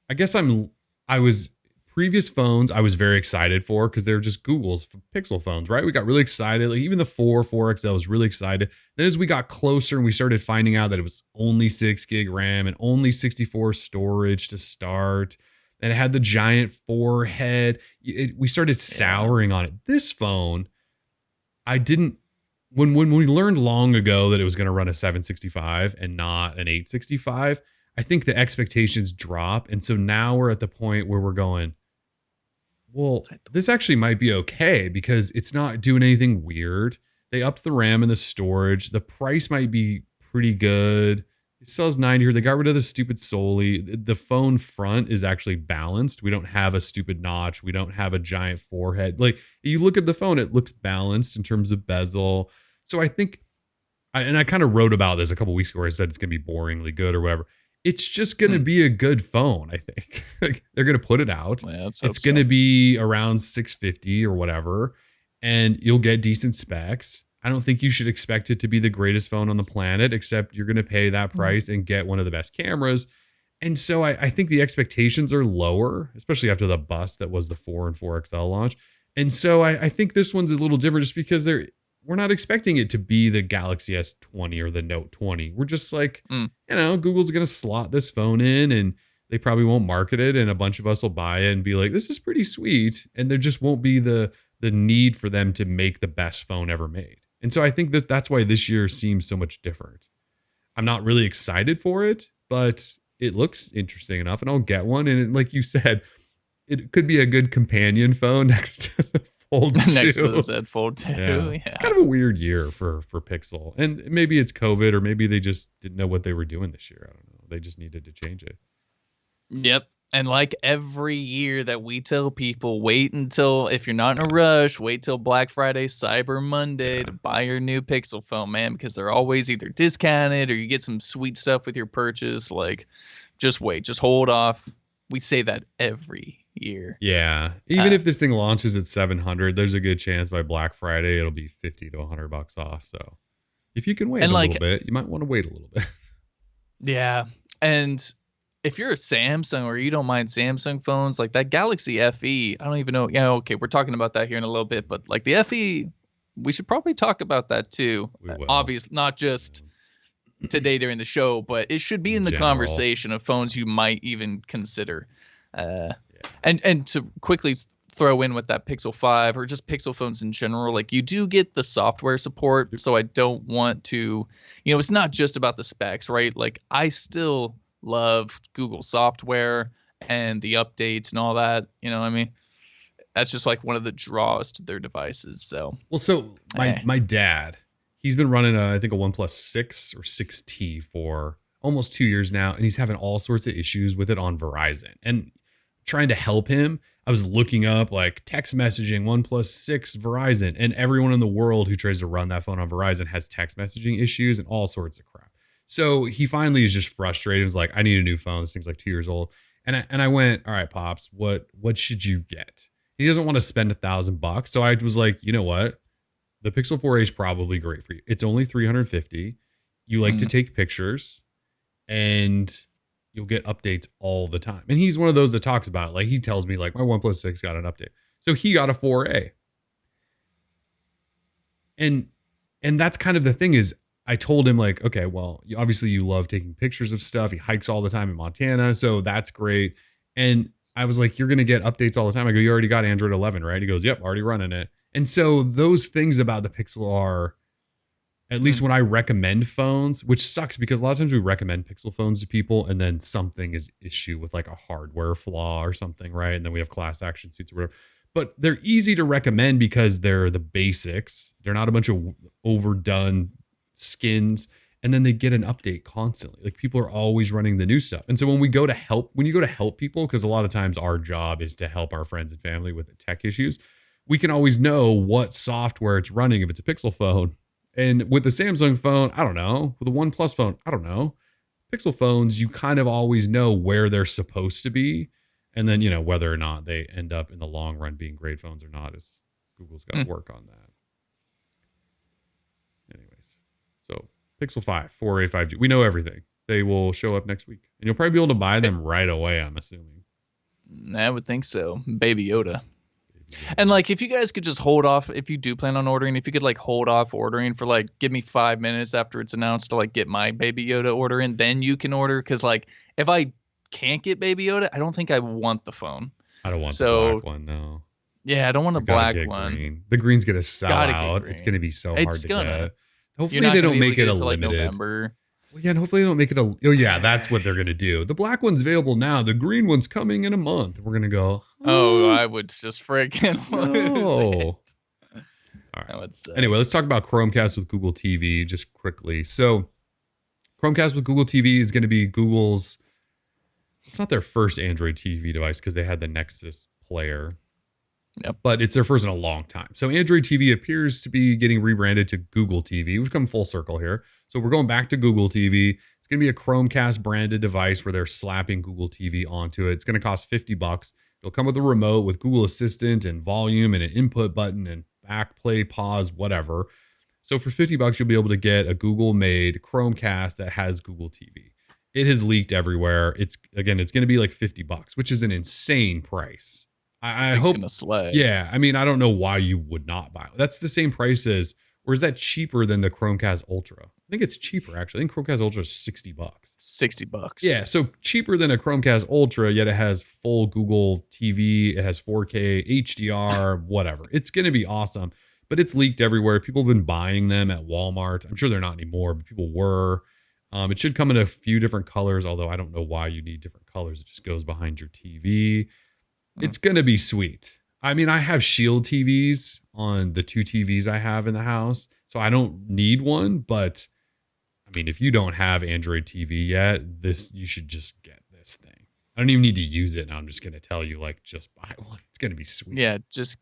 I guess I was previous phones I was very excited for because they're just Google's Pixel phones, right? We got really excited. Like even the 4XL was really excited. Then as we got closer and we started finding out that it was only 6 gig RAM and only 64 storage to start, and it had the giant forehead, we started souring on it. This phone, I didn't, when we learned long ago that it was going to run a 765 and not an 865, I think the expectations drop. And so now we're at the point where we're going, well, this actually might be okay because it's not doing anything weird. They upped the RAM and the storage. The price might be pretty good. It sells 90 here. They got rid of the stupid Soli. The phone front is actually balanced. We don't have a stupid notch. We don't have a giant forehead. Like you look at the phone, it looks balanced in terms of bezel. So I think, and I kind of wrote about this a couple weeks ago where I said it's going to be boringly good or whatever. It's just going to be a good phone, I think. Like they're going to put it out. Yeah, It's going to be around 650 or whatever, and you'll get decent specs. I don't think you should expect it to be the greatest phone on the planet, except you're going to pay that price and get one of the best cameras. And so I think the expectations are lower, especially after the bust that was the 4 and 4XL launch. And so I think this one's a little different just because we're not expecting it to be the Galaxy S20 or the Note 20. We're just like, Google's going to slot this phone in and they probably won't market it. And a bunch of us will buy it and be like, this is pretty sweet. And there just won't be the need for them to make the best phone ever made. And so I think that's why this year seems so much different. I'm not really excited for it, but it looks interesting enough and I'll get one. And like you said, it could be a good companion phone next to the Fold 2. Next to the Z Fold 2. Yeah. Yeah. It's kind of a weird year for Pixel. And maybe it's COVID or maybe they just didn't know what they were doing this year. I don't know. They just needed to change it. Yep. And like every year that we tell people, wait until, if you're not in a rush, wait till Black Friday, Cyber Monday to buy your new Pixel phone, man, because they're always either discounted or you get some sweet stuff with your purchase. Like, just wait, just hold off. We say that every year. Yeah. Even if this thing launches at 700, there's a good chance by Black Friday it'll be 50 to 100 bucks off. So if you can wait a little bit, you might want to wait a little bit. Yeah. And if you're a Samsung or you don't mind Samsung phones, like that Galaxy FE, I don't even know. Yeah, okay, we're talking about that here in a little bit, but like the FE, we should probably talk about that too. Obviously, not just today during the show, but it should be in the conversation of phones you might even consider. And to quickly throw in with that Pixel 5 or just Pixel phones in general, like you do get the software support. So I don't want to, it's not just about the specs, right? Like I still love Google software and the updates and all that. You know what I mean? That's just like one of the draws to their devices. So my dad, He's been running I think a OnePlus 6 or 6T for almost 2 years now, and he's having all sorts of issues with it on Verizon. And trying to help him, I was looking up like text messaging OnePlus 6 Verizon, and everyone in the world who tries to run that phone on Verizon has text messaging issues and all sorts of crap. So he finally is just frustrated. He was like, I need a new phone. This thing's like 2 years old. And I went, all right, Pops, what should you get? He doesn't want to spend $1,000. So I was like, you know what? The Pixel 4a is probably great for you. It's only 350. You like to take pictures, and you'll get updates all the time. And he's one of those that talks about it. Like, he tells me like my OnePlus 6 got an update. So he got a 4a. And that's kind of the thing is, I told him like, okay, well, obviously you love taking pictures of stuff. He hikes all the time in Montana, so that's great. And I was like, you're going to get updates all the time. I go, you already got Android 11, right? He goes, yep, already running it. And so those things about the Pixel are, at least when I recommend phones, which sucks because a lot of times we recommend Pixel phones to people and then something is issue with like a hardware flaw or something, right? And then we have class action suits or whatever. But they're easy to recommend because they're the basics. They're not a bunch of overdone skins, and then they get an update constantly. Like, people are always running the new stuff. And so when you go to help people, because a lot of times our job is to help our friends and family with the tech issues, we can always know what software it's running if it's a Pixel phone. And with the Samsung phone, I don't know. With a OnePlus phone, I don't know. Pixel phones, you kind of always know where they're supposed to be. And then, whether or not they end up in the long run being great phones or not, is Google's got to work on that. So Pixel 5, 4A, 5G. We know everything. They will show up next week. And you'll probably be able to buy them right away, I'm assuming. I would think so. Baby Yoda. And like, if you guys could just hold off, if you do plan on ordering, if you could like hold off ordering for like, give me 5 minutes after it's announced to like get my Baby Yoda order in, then you can order. Because like, if I can't get Baby Yoda, I don't think I want the phone. I don't want the black one, no. Yeah, I don't want a black one. Green. The green's going to sell out. It's going to be so hard to get. Hopefully they don't make it a limited. Well, yeah, and hopefully they don't make it a. Oh yeah, that's what they're gonna do. The black one's available now. The green one's coming in a month. We're gonna go. Oh, I would just freaking lose it. All right. Anyway, let's talk about Chromecast with Google TV just quickly. So, Chromecast with Google TV is going to be Google's. It's not their first Android TV device because they had the Nexus player. Yep. But it's their first in a long time. So Android TV appears to be getting rebranded to Google TV. We've come full circle here. So we're going back to Google TV. It's going to be a Chromecast branded device where they're slapping Google TV onto it. It's going to cost $50. It'll come with a remote with Google Assistant and volume and an input button and back, play, pause, whatever. So for $50, you'll be able to get a Google made Chromecast that has Google TV. It has leaked everywhere. It's going to be like $50, which is an insane price. I hope gonna slay. Yeah, I mean, I don't know why you would not buy it. That's the same price as, or is that cheaper than the Chromecast Ultra? I think it's cheaper actually. I think Chromecast Ultra is $60. $60. Yeah, so cheaper than a Chromecast Ultra, yet it has full Google TV, it has 4K, HDR, whatever. It's gonna be awesome, but it's leaked everywhere. People have been buying them at Walmart. I'm sure they're not anymore, but people were. It should come in a few different colors, although I don't know why you need different colors. It just goes behind your TV. It's going to be sweet. I mean, I have Shield TVs on the 2 TVs I have in the house, so I don't need one. But I mean, if you don't have Android TV yet, you should just get this thing. I don't even need to use it. Now I'm just going to tell you, like, just buy one. It's going to be sweet. Yeah, just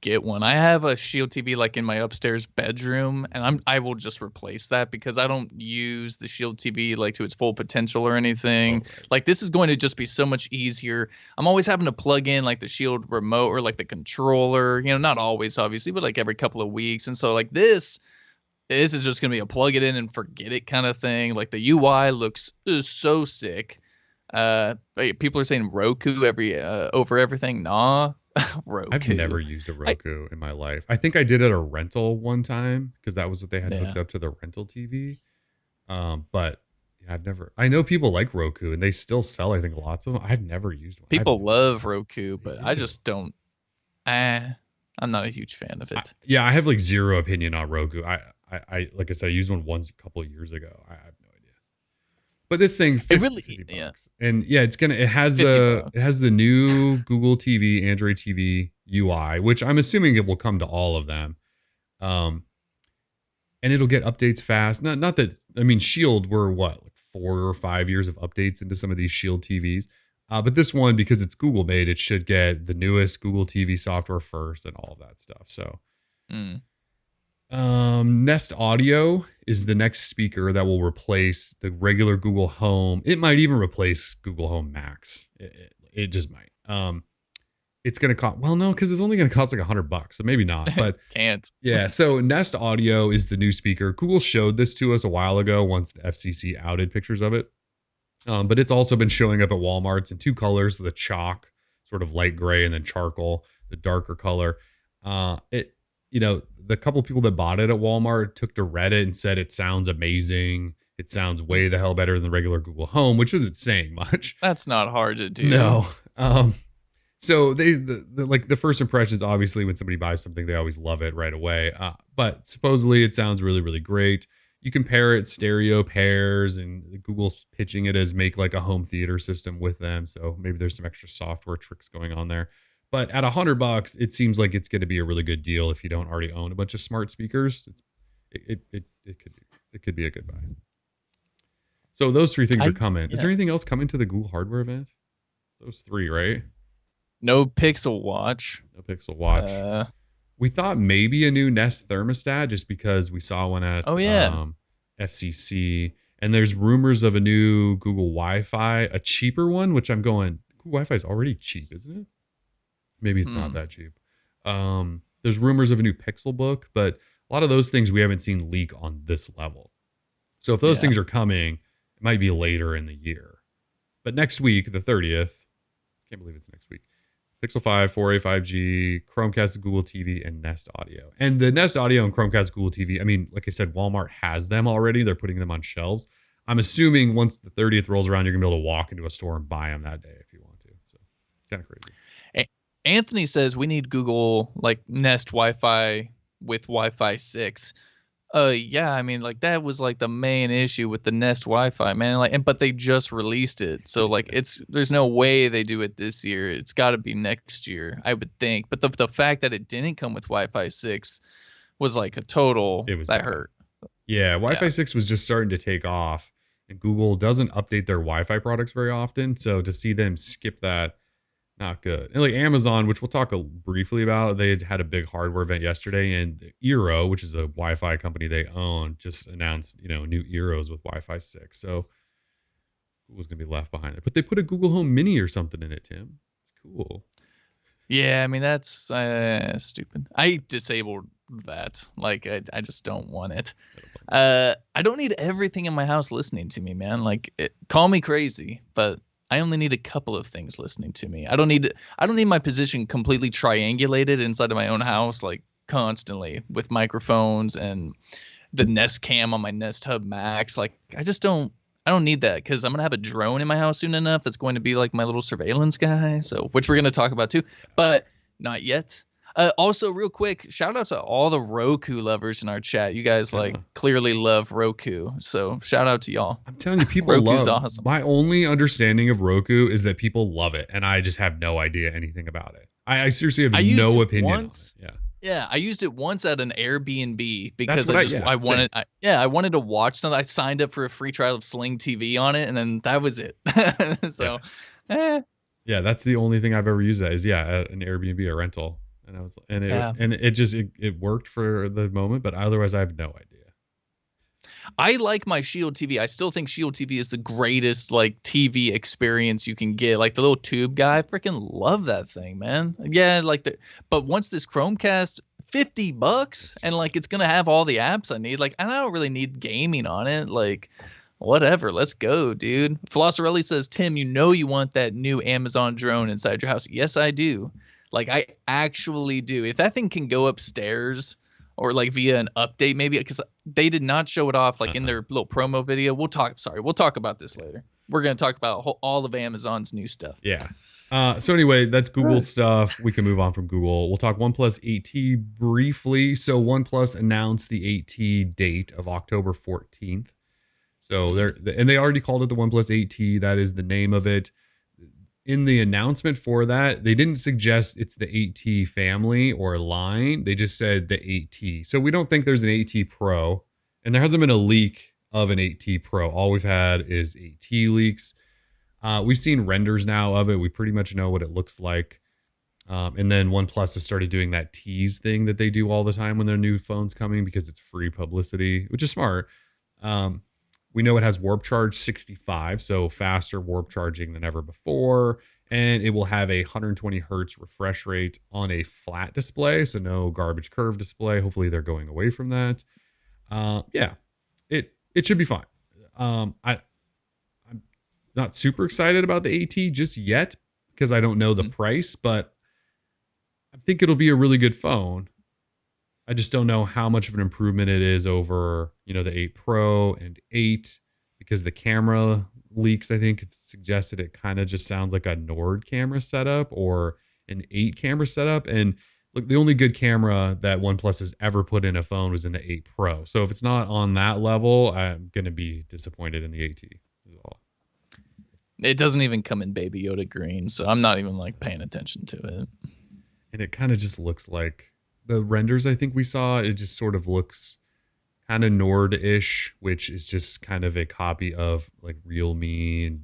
get one. I have a Shield TV like in my upstairs bedroom, and I will just replace that because I don't use the Shield TV like to its full potential or anything. Oh, right. Like, this is going to just be so much easier. I'm always having to plug in like the Shield remote or like the controller, not always obviously, but like every couple of weeks. And so like this is just going to be a plug it in and forget it kind of thing. Like, the UI looks so sick. People are saying Roku over everything. Nah. Roku. I've never used a Roku in my life. I think I did at a rental one time because that was what they had hooked up to the rental TV. But yeah, I know people like Roku and they still sell, I think, lots of them. I've never used one. People love Roku, but I just don't. I'm not a huge fan of it. I have like zero opinion on Roku. I like I said, I used one once a couple of years ago. I have no idea. But this thing, $50. And yeah, it has the new Google TV, Android TV UI, which I'm assuming it will come to all of them. and it'll get updates fast. Not that, I mean, Shield, we're what, like 4 or 5 years of updates into some of these Shield TVs. But this one, because it's Google made, it should get the newest Google TV software first and all of that stuff. So, Nest Audio is the next speaker that will replace the regular Google Home. It might even replace Google Home Max. It just might. It's going to cost, well, no, because it's only going to cost like $100, so maybe not, but Can't. Yeah. So Nest Audio is the new speaker. Google showed this to us a while ago once the FCC outed pictures of it. But it's also been showing up at Walmart's in two colors, the chalk, sort of light gray, and then charcoal, the darker color. The couple people that bought it at Walmart took to Reddit and said it sounds amazing. It sounds way the hell better than the regular Google Home, which isn't saying much. That's not hard to do. No. So the first impressions, obviously, when somebody buys something, they always love it right away. But supposedly it sounds really, really great. You can pair it stereo pairs, and Google's pitching it as make like a home theater system with them. So maybe there's some extra software tricks going on there. But at $100, it seems like it's going to be a really good deal if you don't already own a bunch of smart speakers. It could be a good buy. So those three things are coming. Yeah. Is there anything else coming to the Google hardware event? Those three, right? No Pixel Watch. No Pixel Watch. We thought maybe a new Nest thermostat just because we saw one at FCC. And there's rumors of a new Google Wi-Fi, a cheaper one, which I'm going, Google Wi-Fi is already cheap, isn't it? Maybe it's not that cheap. There's rumors of a new Pixel book, but a lot of those things we haven't seen leak on this level. So if those things are coming, it might be later in the year. But next week, the 30th, can't believe it's next week, Pixel 5, 4A, 5G, Chromecast, Google TV, and Nest Audio. And the Nest Audio and Chromecast, Google TV, I mean, like I said, Walmart has them already. They're putting them on shelves. I'm assuming once the 30th rolls around, you're going to be able to walk into a store and buy them that day if you want to. So, kind of crazy. Anthony says we need Google, like, Nest Wi-Fi with Wi-Fi 6. Yeah, I mean, like, that was like the main issue with the Nest Wi-Fi, man. Like, but they just released it, so like, there's no way they do it this year. It's got to be next year, I would think. But the fact that it didn't come with Wi-Fi 6 was like a total. It was that bad. Hurt. Yeah, Wi-Fi 6 was just starting to take off, and Google doesn't update their Wi-Fi products very often. So to see them skip that, not good. And like Amazon, which we'll talk briefly about, they had a big hardware event yesterday, and Eero, which is a Wi-Fi company they own, just announced, new Eeros with Wi-Fi 6. So Google's gonna be left behind there. But they put a Google Home Mini or something in it, Tim. It's cool. Yeah, I mean, that's stupid. I disabled that. Like, I just don't want it. I don't need everything in my house listening to me, man. Like, call me crazy, but I only need a couple of things listening to me. I don't need my position completely triangulated inside of my own house, like, constantly with microphones and the Nest Cam on my Nest Hub Max. Like, I don't need that, because I'm gonna have a drone in my house soon enough that's going to be like my little surveillance guy. So, which we're gonna talk about too, but not yet. Also, real quick, shout out to all the Roku lovers in our chat. You guys clearly love Roku, so shout out to y'all. I'm telling you, people Roku's awesome. My only understanding of Roku is that people love it, and I just have no idea anything about it. I seriously have no opinion on it. Yeah, I used it once at an Airbnb because I wanted to watch something. I signed up for a free trial of Sling TV on it, and then that was it. So, yeah, that's the only thing I've ever used. That is at an Airbnb, a rental. And it worked for the moment, but otherwise I have no idea. I like my Shield TV. I still think Shield TV is the greatest like TV experience you can get. Like the little tube guy, I freaking love that thing, man. Yeah, but once this Chromecast, $50, and like it's gonna have all the apps I need. Like, and I don't really need gaming on it. Like, whatever, let's go, dude. Flosserelli says, Tim, you want that new Amazon drone inside your house. Yes, I do. Like, I actually do. If that thing can go upstairs or like via an update, maybe, because they did not show it off like in their little promo video. We'll talk about this later. We're going to talk about all of Amazon's new stuff. Yeah. So anyway, that's Google stuff. We can move on from Google. We'll talk OnePlus 8T briefly. So OnePlus announced the 8T date of October 14th. So they already called it the OnePlus 8T. That is the name of it. In the announcement for that, they didn't suggest it's the 8T family or line. They just said the 8T. So we don't think there's an 8T Pro. And there hasn't been a leak of an 8T Pro. All we've had is AT leaks. We've seen renders now of it. We pretty much know what it looks like. And then OnePlus has started doing that tease thing that they do all the time when their new phone's coming because it's free publicity, which is smart. We know it has warp charge 65, so faster warp charging than ever before. And it will have a 120 hertz refresh rate on a flat display, so no garbage curve display. Hopefully they're going away from that. Yeah, it should be fine. I'm not super excited about the AT just yet because I don't know the price, but I think it'll be a really good phone. I just don't know how much of an improvement it is over, the 8 Pro and 8 because the camera leaks, I think, suggested it kind of just sounds like a Nord camera setup or an 8 camera setup. And look, the only good camera that OnePlus has ever put in a phone was in the 8 Pro. So if it's not on that level, I'm going to be disappointed in the AT. Is all. It doesn't even come in Baby Yoda green, so I'm not even like paying attention to it. And it kind of just looks like the renders I think we saw. It just sort of looks kind of Nord-ish, which is just kind of a copy of like Realme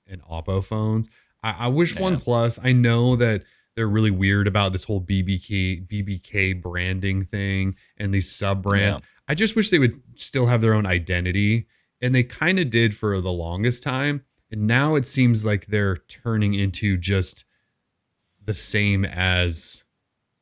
and Oppo phones. I wish OnePlus, I know that they're really weird about this whole BBK branding thing and these sub-brands. Yeah. I just wish they would still have their own identity. And they kind of did for the longest time. And now it seems like they're turning into just the same as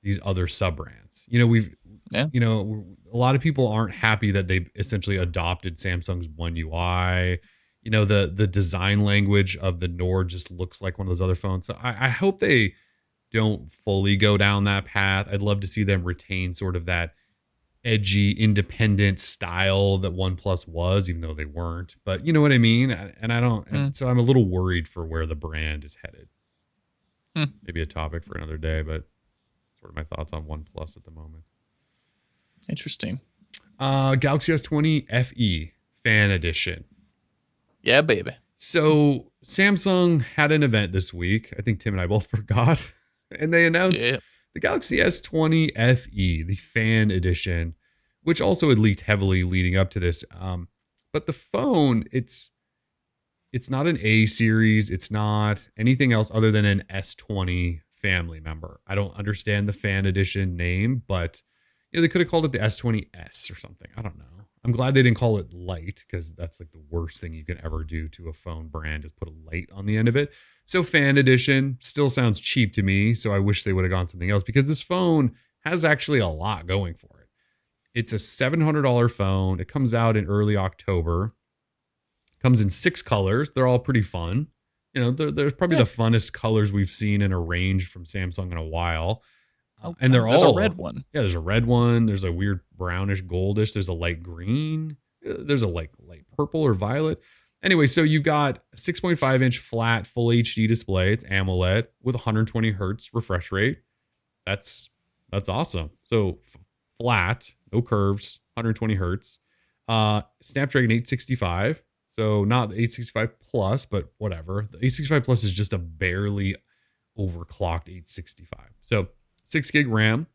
these other sub-brands. A lot of people aren't happy that they essentially adopted Samsung's One UI. The design language of the Nord just looks like one of those other phones. So I hope they don't fully go down that path. I'd love to see them retain sort of that edgy, independent style that OnePlus was, even though they weren't. But you know what I mean? And I don't. And so I'm a little worried for where the brand is headed. Maybe a topic for another day, but sort of my thoughts on OnePlus at the moment. Interesting. Galaxy S20 FE Fan Edition. Yeah, baby. So Samsung had an event this week. I think Tim and I both forgot. And they announced the Galaxy S20 FE, the Fan Edition, which also had leaked heavily leading up to this. But the phone, it's not an A series. It's not anything else other than an S20 family member. I don't understand the Fan Edition name, but they could have called it the S20s or something. I don't know. I'm glad they didn't call it light because that's like the worst thing you can ever do to a phone brand is put a light on the end of it. So Fan Edition still sounds cheap to me. So I wish they would have gone something else because this phone has actually a lot going for it. It's a $700 phone. It comes out in early October. Comes in 6 colors. They're all pretty fun. There's probably the funnest colors we've seen in a range from Samsung in a while. And there's a red one. Yeah, there's a red one. There's a weird brownish goldish. There's a light green. There's a light purple or violet. Anyway, so you've got a 6.5 inch flat full HD display. It's AMOLED with 120 hertz refresh rate. That's awesome. So flat, no curves, 120 hertz. Snapdragon 865. So not the 865 Plus, but whatever. The 865 Plus is just a barely overclocked 865. So 6 gig RAM,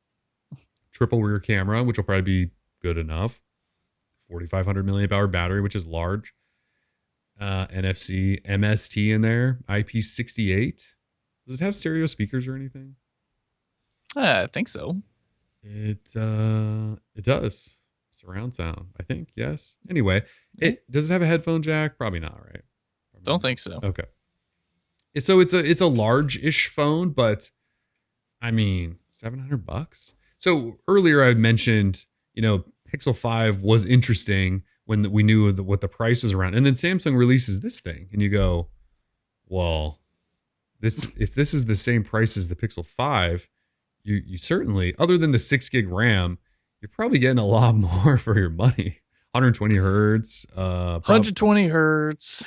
triple rear camera, which will probably be good enough. 4,500 milliamp hour battery, which is large. NFC, MST in there. IP68. Does it have stereo speakers or anything? I think so. It does. Surround sound, I think. Yes. Anyway, does it have a headphone jack? Probably not, right? Don't think so. Okay. So it's a large-ish phone, but I mean, $700. So earlier I mentioned, Pixel 5 was interesting when we knew what the price was around, and then Samsung releases this thing, and you go, well, if this is the same price as the Pixel 5, you certainly, other than the 6 gig RAM, you're probably getting a lot more for your money. 120 hertz. 120 hertz.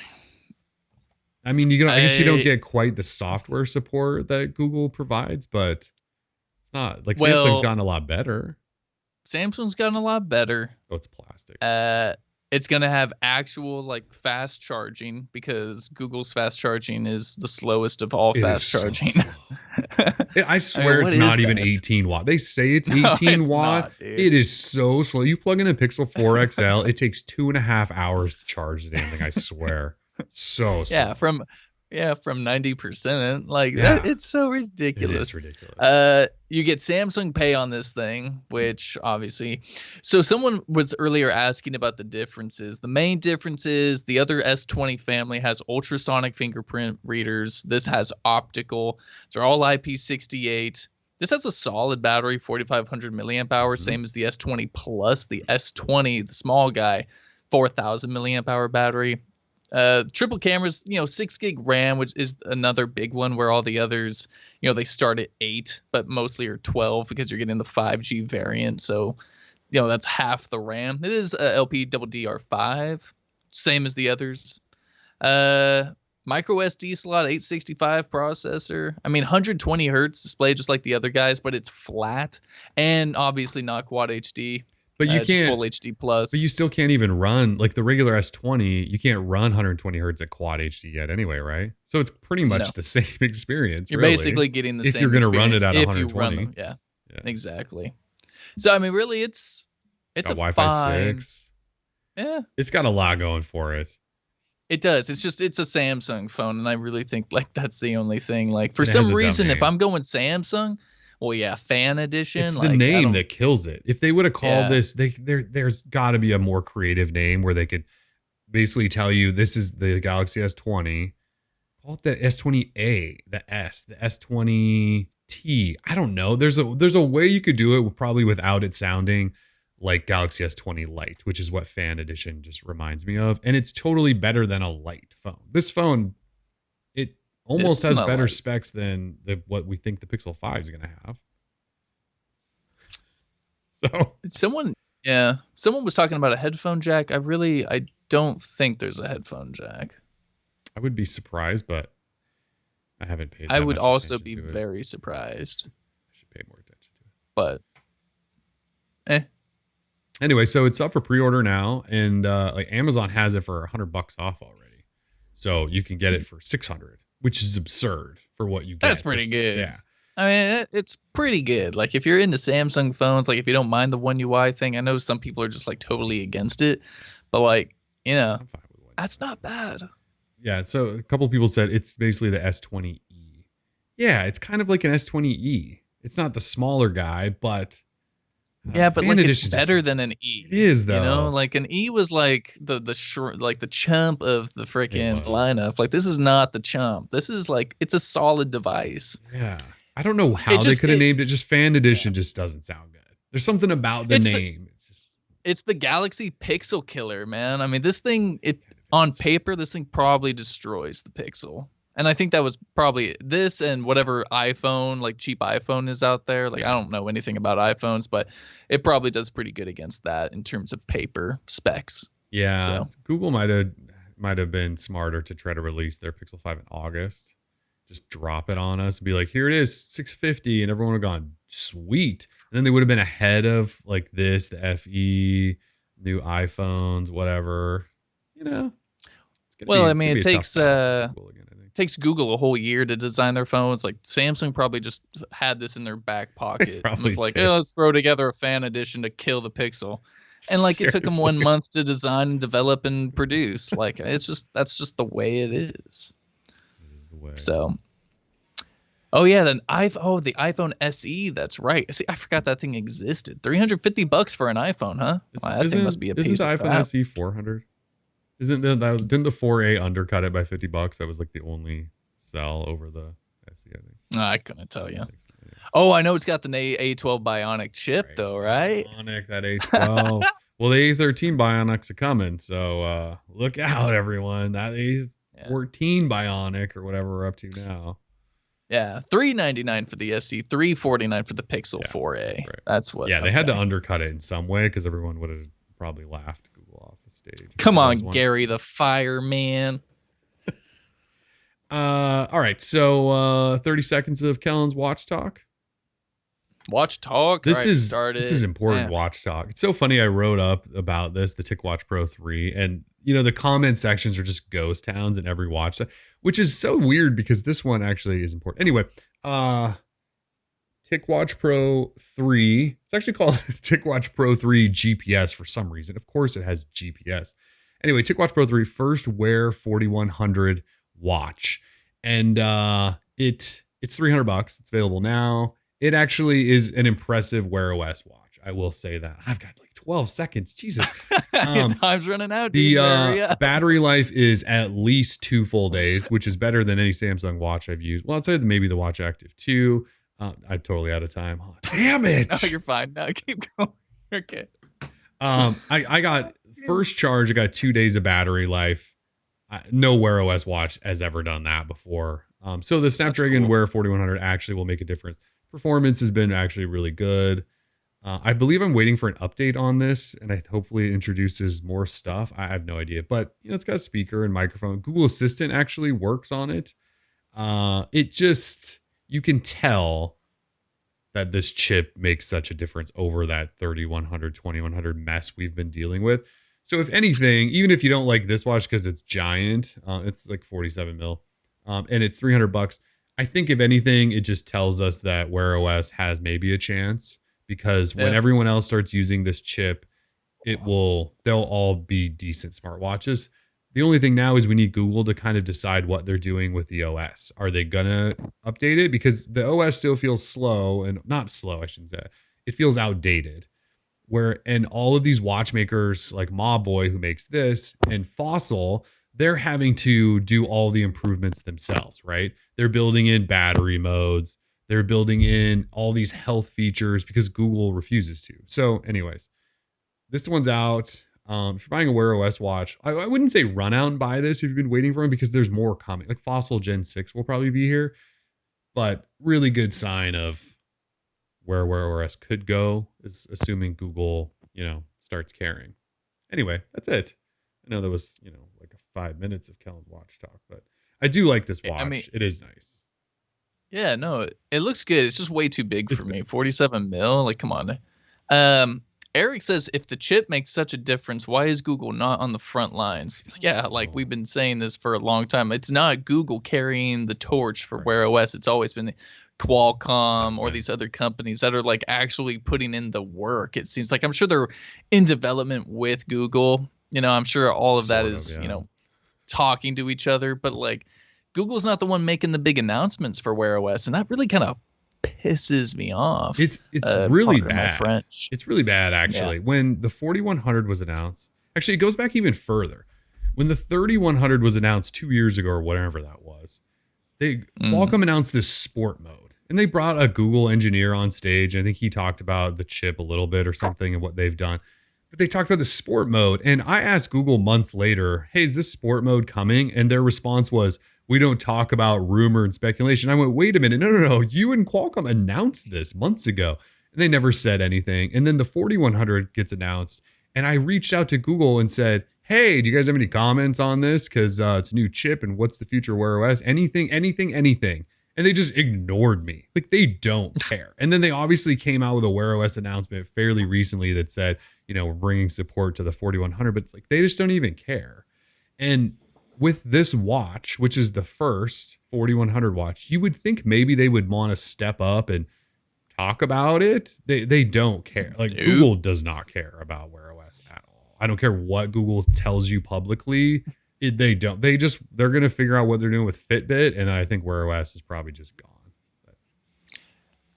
I mean, I guess you don't get quite the software support that Google provides, but it's not like Samsung's gotten a lot better. Samsung's gotten a lot better. Oh, it's plastic. It's going to have actual like fast charging because Google's fast charging is the slowest of all fast charging. I swear what it's not is even that? 18 watt. They say it's No, 18 it's watt. not, dude. It is so slow. You plug in a Pixel 4 XL, it takes 2.5 hours to charge the damn thing. I swear. So slow. From 90%. Like Yeah. it's so It is ridiculous. ridiculous. You get Samsung Pay on this thing, which obviously. So someone was earlier asking about the differences. The main difference is the other S20 family has ultrasonic fingerprint readers. This has optical. They're all IP68. This has a solid battery, 4,500 milliamp hours, same as the S20 Plus. The S20, the small guy, 4,000 milliamp hour battery. Triple cameras, 6 gig RAM, which is another big one where all the others, they start at 8, but mostly are 12 because you're getting the 5G variant. So, that's half the RAM. It is LPDDR5, same as the others. Micro SD slot, 865 processor. I mean, 120 hertz display just like the other guys, but it's flat and obviously not Quad HD. But you just can't full HD plus. But you still can't even run like the regular S20. You can't run 120 hertz at Quad HD yet, anyway, right? So it's pretty much the same experience. You're really, basically getting the if same. you're going to run experience it at if 120. you run them. Yeah, exactly. So I mean, really, it's a Wi-Fi fine. 6. Yeah, It's got a lot going for it. it does. It's a Samsung phone, and I really think like that's the only thing. Like for And it has some a dumb reason, if name. I'm going Samsung, well, yeah, fan edition. It's the like, name that kills it. If they would have called Yeah. this, there's got to be a more creative name where they could basically tell you this is the Galaxy S20. Call it the S20A, the S20T. I don't know. There's a way you could do it probably without it sounding like Galaxy S20 Lite, which is what Fan Edition just reminds me of. And it's totally better than a light phone. This phone, it almost has better light. specs than what we think the Pixel 5 is going to have. So Someone was talking about a headphone jack. I don't think there's a headphone jack. I would be surprised, but I haven't paid. I would also be very surprised. I should pay more attention to it. But, Anyway, so it's up for pre-order now, and like Amazon has it for $100 off already, so you can get it for $600, which is absurd for what you get. That's pretty good. Yeah, I mean, it's pretty good. Like if you're into Samsung phones, like if you don't mind the One UI thing, I know some people are just like totally against it, but like I'm fine with One. that's not bad. Yeah, so a couple people said it's basically the S20e. Yeah, it's kind of like an S20e. It's not the smaller guy, but Yeah, but like it's Edition better than an E. It is though. Like an E was like the short, like the chump of the freaking was. lineup. Like this is not the chump. This is like it's a solid device. Yeah, I don't know how they could have named it. Just Fan Edition just doesn't sound good. There's something about the name. It's the Galaxy Pixel killer, man. I mean, this thing, on paper, this thing probably destroys the Pixel. And I think that was probably this and whatever iPhone, like cheap iPhone is out there. Like, I don't know anything about iPhones, but it probably does pretty good against that in terms of paper specs. Yeah. So. Google might have been smarter to try to release their Pixel 5 in August. Just drop it on us and be like, here it is, $650, and everyone would have gone, sweet. And then they would have been ahead of like this, the FE, new iPhones, whatever. It takes Google a whole year to design their phones. Like Samsung probably just had this in their back pocket. It was like, let's throw together a Fan Edition to kill the Pixel. And like it took them 1 month to design and develop and produce. Like that's just the way it is. It is the way. So then the iPhone SE, that's right. See, I forgot that thing existed. $350 for an iPhone, huh? Wow, that thing must be a piece of crap. Isn't the iPhone SE 400? Didn't the 4A undercut it by $50? That was like the only sell over the SE, I think. I couldn't tell you. Oh, I know it's got the A12 Bionic chip though, right? Bionic, that A12. Well, the A13 Bionics are coming, so look out, everyone. That A14 Bionic or whatever we're up to now. Yeah, $399 for the SE, $349 for the Pixel 4A. Right. That's what. Yeah, they had to undercut it in some way because everyone would have probably laughed Google off the stage. Come on, Gary the Fireman. All right, so 30 seconds of Kellen's watch talk. Watch talk. This is important. Watch talk. It's so funny. I wrote up about this, the TicWatch Pro 3, and the comment sections are just ghost towns in every watch, which is so weird because this one actually is important. Anyway, Uh, TicWatch Pro 3. It's actually called TicWatch Pro 3 GPS for some reason. Of course, it has GPS. Anyway, TicWatch Pro 3 first Wear 4100 watch, and it's $300. It's available now. It actually is an impressive wearOS watch. I will say that. I've got like 12 seconds. Jesus. Time's running out, The dude. Hurry up. battery life is at least 2 full days, which is better than any Samsung watch I've used. Well, outside maybe the Watch Active 2. I'm totally out of time. Oh, damn it. No, you're fine. No, keep going. Okay. I got first charge. I got 2 days of battery life. No Wear OS watch has ever done that before. So the Snapdragon cool. Wear 4100 actually will make a difference. Performance has been actually really good. I believe I'm waiting for an update on this, and hopefully it introduces more stuff. I have no idea, but it's got a speaker and microphone. Google Assistant actually works on it. You can tell that this chip makes such a difference over that 3100, 2100 mess we've been dealing with. So if anything, even if you don't like this watch because it's giant, it's like 47 mil, and it's $300. I think if anything, it just tells us that Wear OS has maybe a chance, because when everyone else starts using this chip, they'll all be decent smartwatches. The only thing now is we need Google to kind of decide what they're doing with the OS. Are they gonna update it? Because the OS still feels slow, and not slow, I shouldn't say. It feels outdated. And all of these watchmakers like Mawboy, who makes this, and Fossil, they're having to do all the improvements themselves, right? They're building in battery modes. They're building in all these health features because Google refuses to. So anyways, this one's out. If you're buying a Wear OS watch, I wouldn't say run out and buy this if you've been waiting for them, because there's more coming. Like Fossil Gen 6 will probably be here, but really good sign of where Wear OS could go, is assuming Google, starts caring. Anyway, that's it. I know that was, like 5 minutes of Kellen's watch talk, but I do like this watch. I mean, it is nice. Yeah, no, it looks good. It's just way too big for me. 47 mil, like, come on. Eric says, if the chip makes such a difference, why is Google not on the front lines? Yeah, like we've been saying this for a long time. It's not Google carrying the torch for Wear OS. It's always been Qualcomm or these other companies that are like actually putting in the work. It seems like, I'm sure they're in development with Google. I'm sure all of that is, talking to each other, but like Google's not the one making the big announcements for Wear OS, and that really kind of pisses me off. It's really bad. French. It's really bad, actually. Yeah. When the 4100 was announced, actually, it goes back even further. When the 3100 was announced 2 years ago or whatever that was, Qualcomm announced this sport mode, and they brought a Google engineer on stage. I think he talked about the chip a little bit or something and what they've done. But they talked about the sport mode, and I asked Google months later, hey, is this sport mode coming? And their response was, we don't talk about rumor and speculation. I went, wait a minute. No. You and Qualcomm announced this months ago, and they never said anything. And then the 4100 gets announced, and I reached out to Google and said, hey, do you guys have any comments on this? Because it's a new chip, and what's the future of Wear OS? Anything. And they just ignored me. Like, they don't care. And then they obviously came out with a Wear OS announcement fairly recently that said, we're bringing support to the 4100, but it's like, they just don't even care. And with this watch, which is the first 4100 watch, you would think maybe they would want to step up and talk about it. They don't care. Like, Google does not care about Wear OS at all. I don't care what Google tells you publicly. They don't. They're going to figure out what they're doing with Fitbit, and I think Wear OS is probably just gone.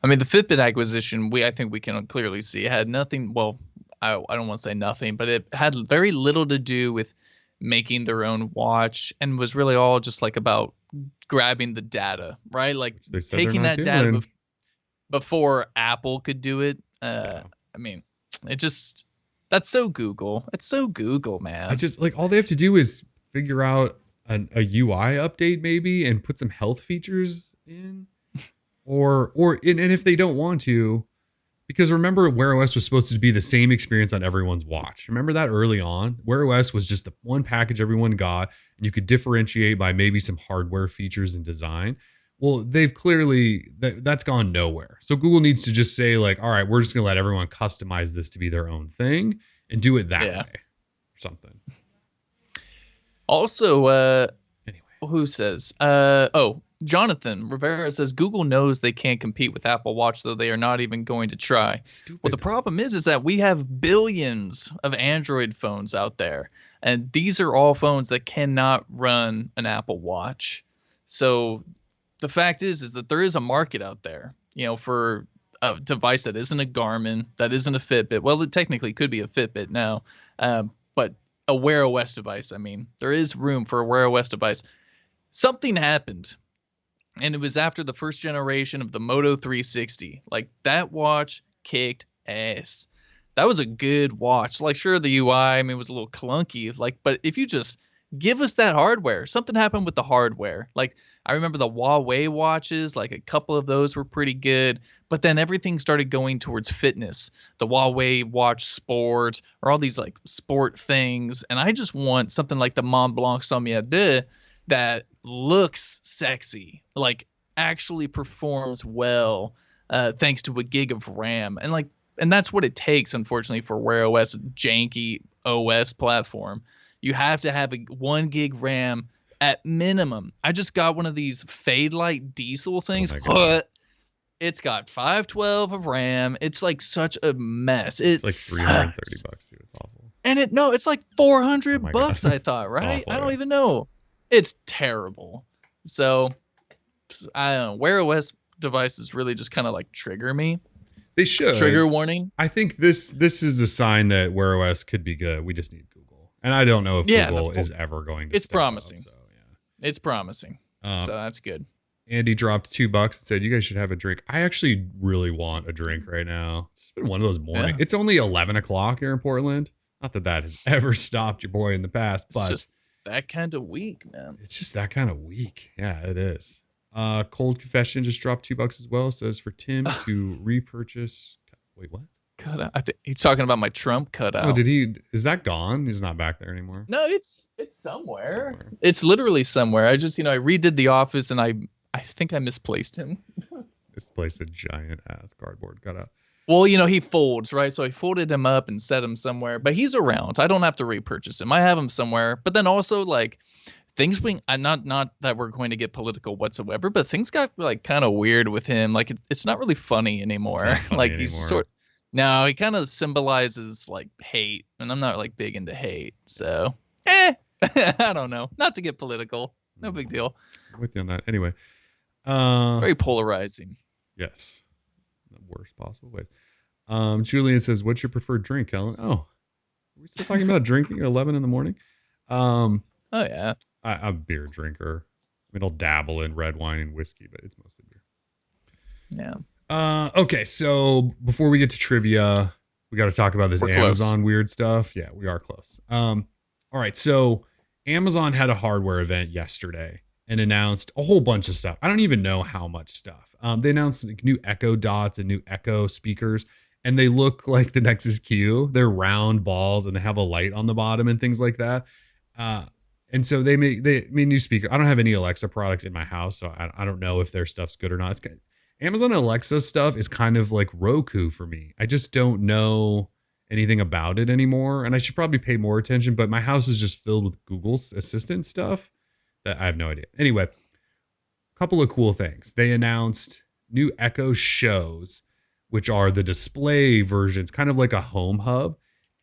I mean, the Fitbit acquisition, I think we can clearly see, had nothing. Well, I don't want to say nothing, but it had very little to do with making their own watch, and was really all just like about grabbing the data, right? Like taking that data before Apple could do it. I mean, that's so Google. It's so Google, man. I just like, all they have to do is figure out a UI update maybe and put some health features in, and if they don't want to, because remember, Wear OS was supposed to be the same experience on everyone's watch. Remember that early on? Wear OS was just the one package everyone got, and you could differentiate by maybe some hardware features and design. Well, they've clearly, that's gone nowhere. So Google needs to just say, like, all right, we're just going to let everyone customize this to be their own thing and do it that way or something. Also, anyway, who says, Jonathan Rivera says Google knows they can't compete with Apple Watch, though they are not even going to try. It's stupid. Well, the problem is that we have billions of Android phones out there, and these are all phones that cannot run an Apple Watch. So the fact is that there is a market out there, for a device that isn't a Garmin, that isn't a Fitbit. Well, it technically could be a Fitbit now, but a Wear OS device. I mean, there is room for a Wear OS device. Something happened, and it was after the first generation of the Moto 360. Like, that watch kicked ass. That was a good watch. Like, sure, the UI, I mean, it was a little clunky. Like, but if you just give us that hardware, something happened with the hardware. Like, I remember the Huawei watches, like a couple of those were pretty good, but then everything started going towards fitness. The Huawei Watch Sport, or all these like sport things. And I just want something like the Mont Blanc Sommier 2 that looks sexy, like actually performs well, thanks to a gig of RAM. And that's what it takes, unfortunately, for Wear OS janky OS platform. You have to have a 1 gig RAM at minimum. I just got one of these Fade Light diesel things. It's got 512 of RAM. It's like such a mess. It's like $330 too. It's awful. And it's like $400, I thought, right? Awful, I don't even know. It's terrible. So I don't know. Wear OS devices really just kind of like trigger me. They should. Trigger warning. I think this is a sign that Wear OS could be good. We just need Google. And I don't know if Google is ever going to. It's promising. Up, so, yeah. It's promising. So that's good. Andy dropped $2 and said, "You guys should have a drink." I actually really want a drink right now. It's been one of those mornings. Yeah. It's only 11 o'clock here in Portland. Not that has ever stopped your boy in the past, but it's just that kind of week, man. It's just that kind of week. Yeah, it is. Cold Confession just dropped $2 as well. Says for Tim to repurchase. Wait, what? Cutout. I think he's talking about my Trump cutout. Oh, did he? Is that gone? He's not back there anymore. No, it's somewhere. It's literally somewhere. I just I redid The Office and I think I misplaced him. Misplaced a giant ass cardboard cutout. Well, he folds, right? So I folded him up and set him somewhere, but he's around. I don't have to repurchase him. I have him somewhere. But then also like things being, not that we're going to get political whatsoever, but things got like kind of weird with him. Like it's not really funny anymore. Like he's no, he kind of symbolizes like hate, and I'm not like big into hate. So, I don't know. Not to get political. No big deal. I'm with you on that. Anyway. Very polarizing. Yes. In the worst possible ways. Julian says, "What's your preferred drink, Kellen?" Oh, are we still talking about drinking at 11 in the morning? Oh yeah. I'm a beer drinker. I mean, I'll dabble in red wine and whiskey, but it's mostly beer. Yeah. Okay, so before we get to trivia, we got to talk about this Amazon weird stuff. Yeah, we are close. All right, so Amazon had a hardware event yesterday and announced a whole bunch of stuff. I don't even know how much stuff. They announced like new Echo Dots and new Echo speakers, and they look like the Nexus Q. They're round balls and they have a light on the bottom and things like that. And so they made new speaker. I don't have any Alexa products in my house, so I don't know if their stuff's good or not. It's Amazon Alexa stuff is kind of like Roku for me. I just don't know anything about it anymore, and I should probably pay more attention. But my house is just filled with Google's Assistant stuff that I have no idea. Anyway, a couple of cool things. They announced new Echo Shows, which are the display versions, kind of like a home hub,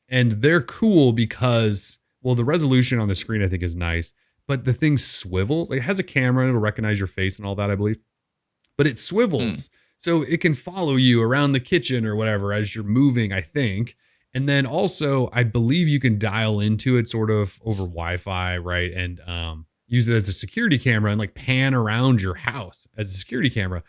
and they're cool because, well, the resolution on the screen I think is nice, but the thing swivels. Like, it has a camera and it'll recognize your face and all that, I believe, but it swivels. So it can follow you around the kitchen or whatever as you're moving, I think. And then also, I believe you can dial into it sort of over Wi-Fi, right? And use it as a security camera and like pan around your house as a security camera.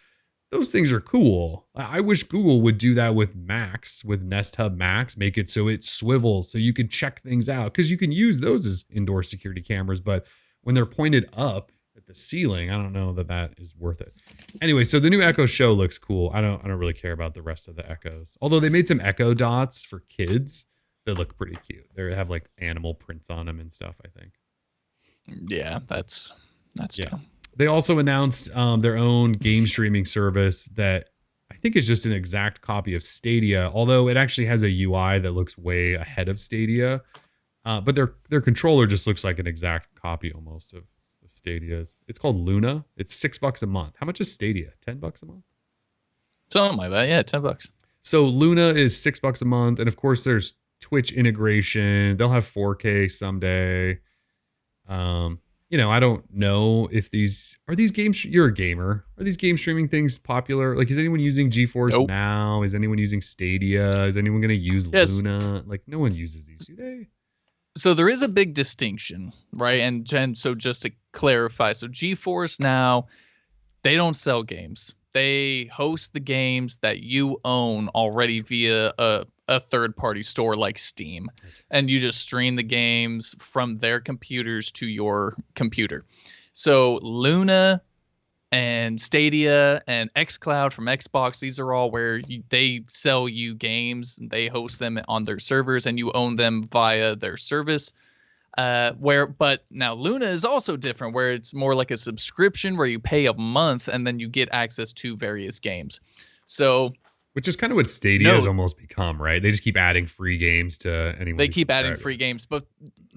Those things are cool. I wish Google would do that with Macs, with Nest Hub Max, make it so it swivels so you can check things out, because you can use those as indoor security cameras. But when they're pointed up at the ceiling, I don't know that is worth it. Anyway, so the new Echo Show looks cool. I don't really care about the rest of the Echoes. Although they made some Echo Dots for kids that look pretty cute. They have like animal prints on them and stuff, I think. Yeah, that's dumb. They also announced their own game streaming service that I think is just an exact copy of Stadia, although it actually has a UI that looks way ahead of Stadia. But their controller just looks like an exact copy almost of Stadia's. It's called Luna. It's $6 a month. How much is Stadia? $10 a month? Something like that. Yeah, $10. So Luna is $6 a month, and of course there's Twitch integration. They'll have 4K someday. I don't know if these games. You're a gamer. Are these game streaming things popular? Like, is anyone using GeForce Nope. Now? Is anyone using Stadia? Is anyone going to use Luna? Like, no one uses these, do they? So there is a big distinction, right? And so just to clarify, so GeForce Now, they don't sell games. They host the games that you own already via a third-party store like Steam, and you just stream the games from their computers to your computer. So Luna and Stadia and xCloud from Xbox, these are all where they sell you games, and they host them on their servers, and you own them via their service. But now Luna is also different, where it's more like a subscription where you pay a month and then you get access to various games. So, which is kind of what Stadia has almost become, right? They just keep adding free games to anyone. They keep adding free games, but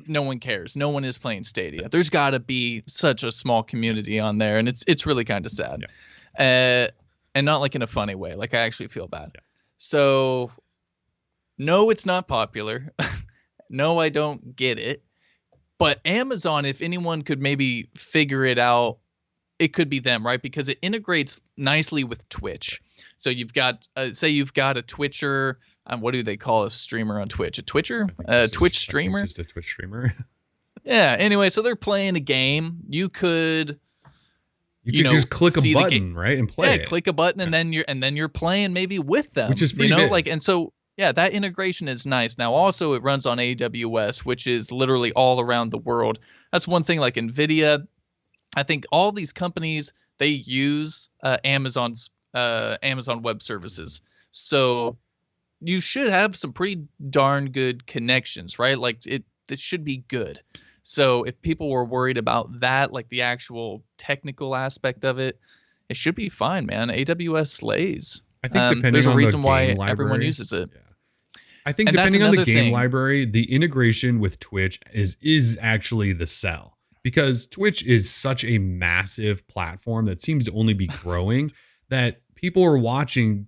no one cares. No one is playing Stadia. There's got to be such a small community on there, and it's really kind of sad. Yeah. And not like in a funny way. Like, I actually feel bad. Yeah. So, no, it's not popular. No, I don't get it. But Amazon, if anyone could maybe figure it out, it could be them, right? Because it integrates nicely with Twitch. So you've got, say you've got a Twitcher. What do they call a streamer on Twitch? A Twitcher? Twitch streamer? Just a Twitch streamer. Yeah. Anyway, so they're playing a game. You could just click a button, right, and play. Yeah, click a button, and then you're playing maybe with them. Which is pretty big. Like, and so. Yeah, that integration is nice. Now, also, it runs on AWS, which is literally all around the world. That's one thing, like NVIDIA. I think all these companies, they use Amazon Web Services. So you should have some pretty darn good connections, right? Like, it should be good. So if people were worried about that, like the actual technical aspect of it, it should be fine, man. AWS slays. I think depending there's a on reason the why game library, everyone uses it. Yeah. I think depending on the game library, the integration with Twitch is actually the sell, because Twitch is such a massive platform that seems to only be growing that people are watching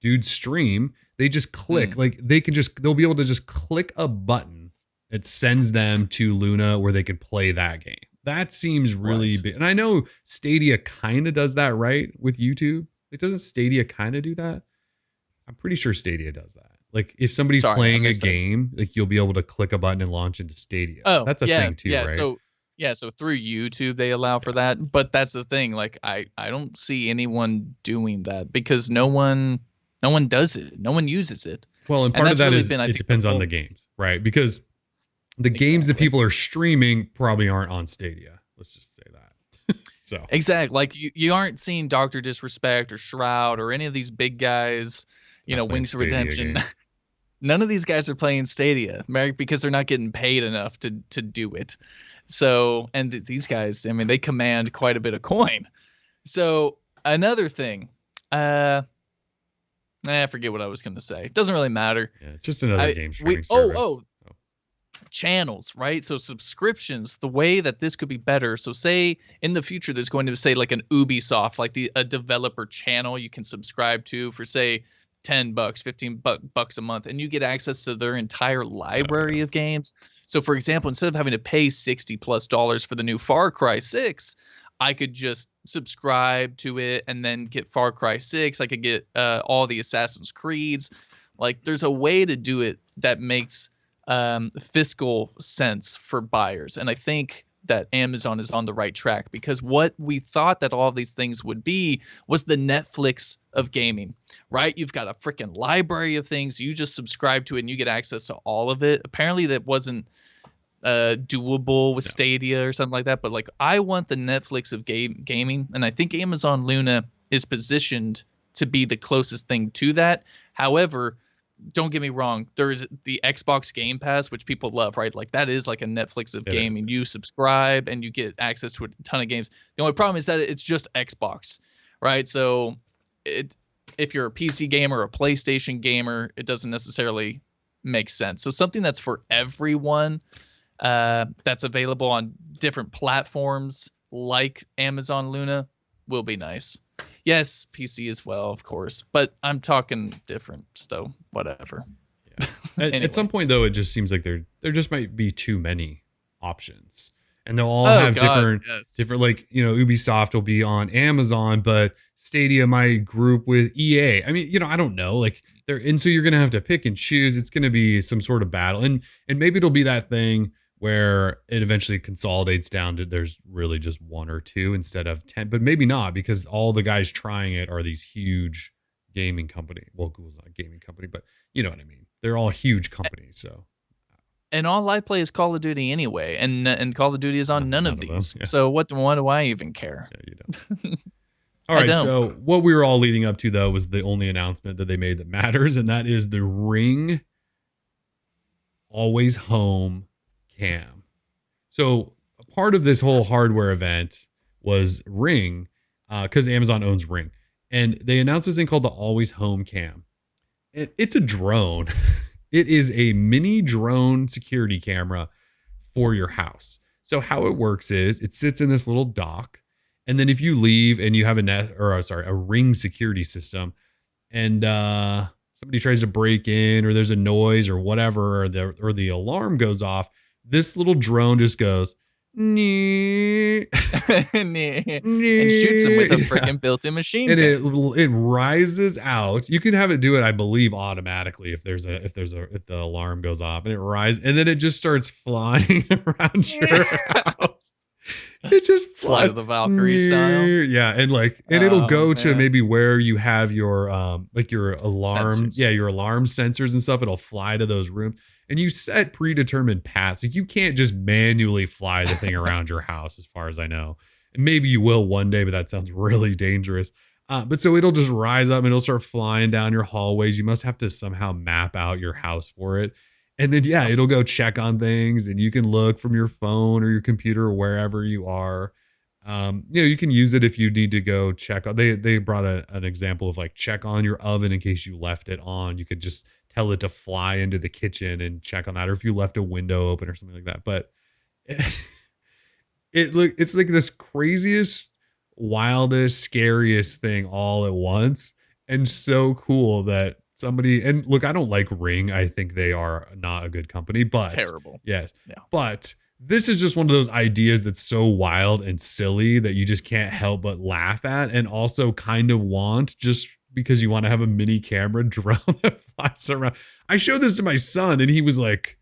dudes stream. They just click, like they'll be able to just click a button that sends them to Luna where they can play that game. That seems really big. And I know Stadia kind of does that, right? With YouTube. It doesn't Stadia kind of do that? I'm pretty sure Stadia does that. Like, if somebody's playing a game, like, you'll be able to click a button and launch into Stadia. Oh, that's a thing too, right? So through YouTube they allow for that, but that's the thing. Like, I don't see anyone doing that because no one does it. No one uses it. Well, and part of that is it depends on the games, right? Because the games that people are streaming probably aren't on Stadia. Let's just say that. So exactly, like you aren't seeing Dr. Disrespect or Shroud or any of these big guys. Wings of Redemption. None of these guys are playing Stadia, because they're not getting paid enough to do it. So, and these guys, I mean, they command quite a bit of coin. So another thing, I forget what I was going to say. It doesn't really matter. Yeah, it's just another game streaming service. Channels, right? So subscriptions, the way that this could be better. So say in the future, there's going to say like an Ubisoft, like a developer channel you can subscribe to for say $10, $15 a month, and you get access to their entire library of games. So for example, instead of having to pay $60+ for the new Far Cry 6, I could just subscribe to it and then get Far Cry 6. I could get all the Assassin's Creeds. Like, there's a way to do it that makes fiscal sense for buyers. And I think that Amazon is on the right track, because what we thought that all these things would be was the Netflix of gaming, right? You've got a freaking library of things. You just subscribe to it and you get access to all of it. Apparently that wasn't doable with Stadia or something like that. But like, I want the Netflix of gaming. And I think Amazon Luna is positioned to be the closest thing to that. However, don't get me wrong, there is the Xbox Game Pass, which people love, right? Like, that is like a Netflix of gaming. You subscribe and you get access to a ton of games. The only problem is that it's just Xbox, right? So if you're a PC gamer or a PlayStation gamer, it doesn't necessarily make sense. So something that's for everyone, that's available on different platforms, like Amazon Luna will be nice. Yes, PC as well, of course, but I'm talking different, so whatever. Yeah. At some Anyway. point, though, it just seems like there just might be too many options, and they'll all Oh have god, different yes. different like Ubisoft will be on Amazon, but Stadia might group with EA. I mean, I don't know, like and so you're gonna have to pick and choose. It's gonna be some sort of battle, and maybe it'll be that thing where it eventually consolidates down to there's really just one or two instead of 10, but maybe not, because all the guys trying it are these huge gaming company. Well, Google's not a gaming company, but you know what I mean. They're all huge companies, so And all I play is Call of Duty anyway, and Call of Duty is on none none of of them. these. Yeah, So what do I even care? yeah, you don't. All I right, don't. so what we were all leading up to, though, was the only announcement that they made that matters, and that is the Ring Always Home Cam. So a part of this whole hardware event was Ring, because Amazon owns Ring, and they announced this thing called the Always Home Cam. It's a drone. It is a mini drone security camera for your house. So how it works is it sits in this little dock, and then if you leave and you have a Ring security system, and somebody tries to break in, or there's a noise or whatever, or the alarm goes off, this little drone just goes nee, And shoots them with a yeah. freaking built-in machine And gun. it rises out. You can have it do it, I believe, automatically if if the alarm goes off, and it rises, and then it just starts flying around your house. It just Fly flies to the Valkyrie style. Yeah, and it'll Oh go to man. maybe where you have your your alarm, Sensors. your alarm sensors and stuff. It'll fly to those rooms, and you set predetermined paths. Like, you can't just manually fly the thing around your house, as far as I know. And maybe you will one day, but that sounds really dangerous. But so it'll just rise up and it'll start flying down your hallways. You must have to somehow map out your house for it. And then, yeah, it'll go check on things, and you can look from your phone or your computer or wherever you are. You can use it if you need to go check on. They brought an example of, like, check on your oven in case you left it on. You could just tell it to fly into the kitchen and check on that, or if you left a window open or something like that. But it's like this craziest, wildest, scariest thing all at once, and so cool that somebody, and look, I don't like Ring. I think they are not a good company, but Terrible. yes, Yeah. but this is just one of those ideas that's so wild and silly that you just can't help but laugh at, and also kind of want, just because you want to have a mini camera drone that flies around. I showed this to my son, and he was like,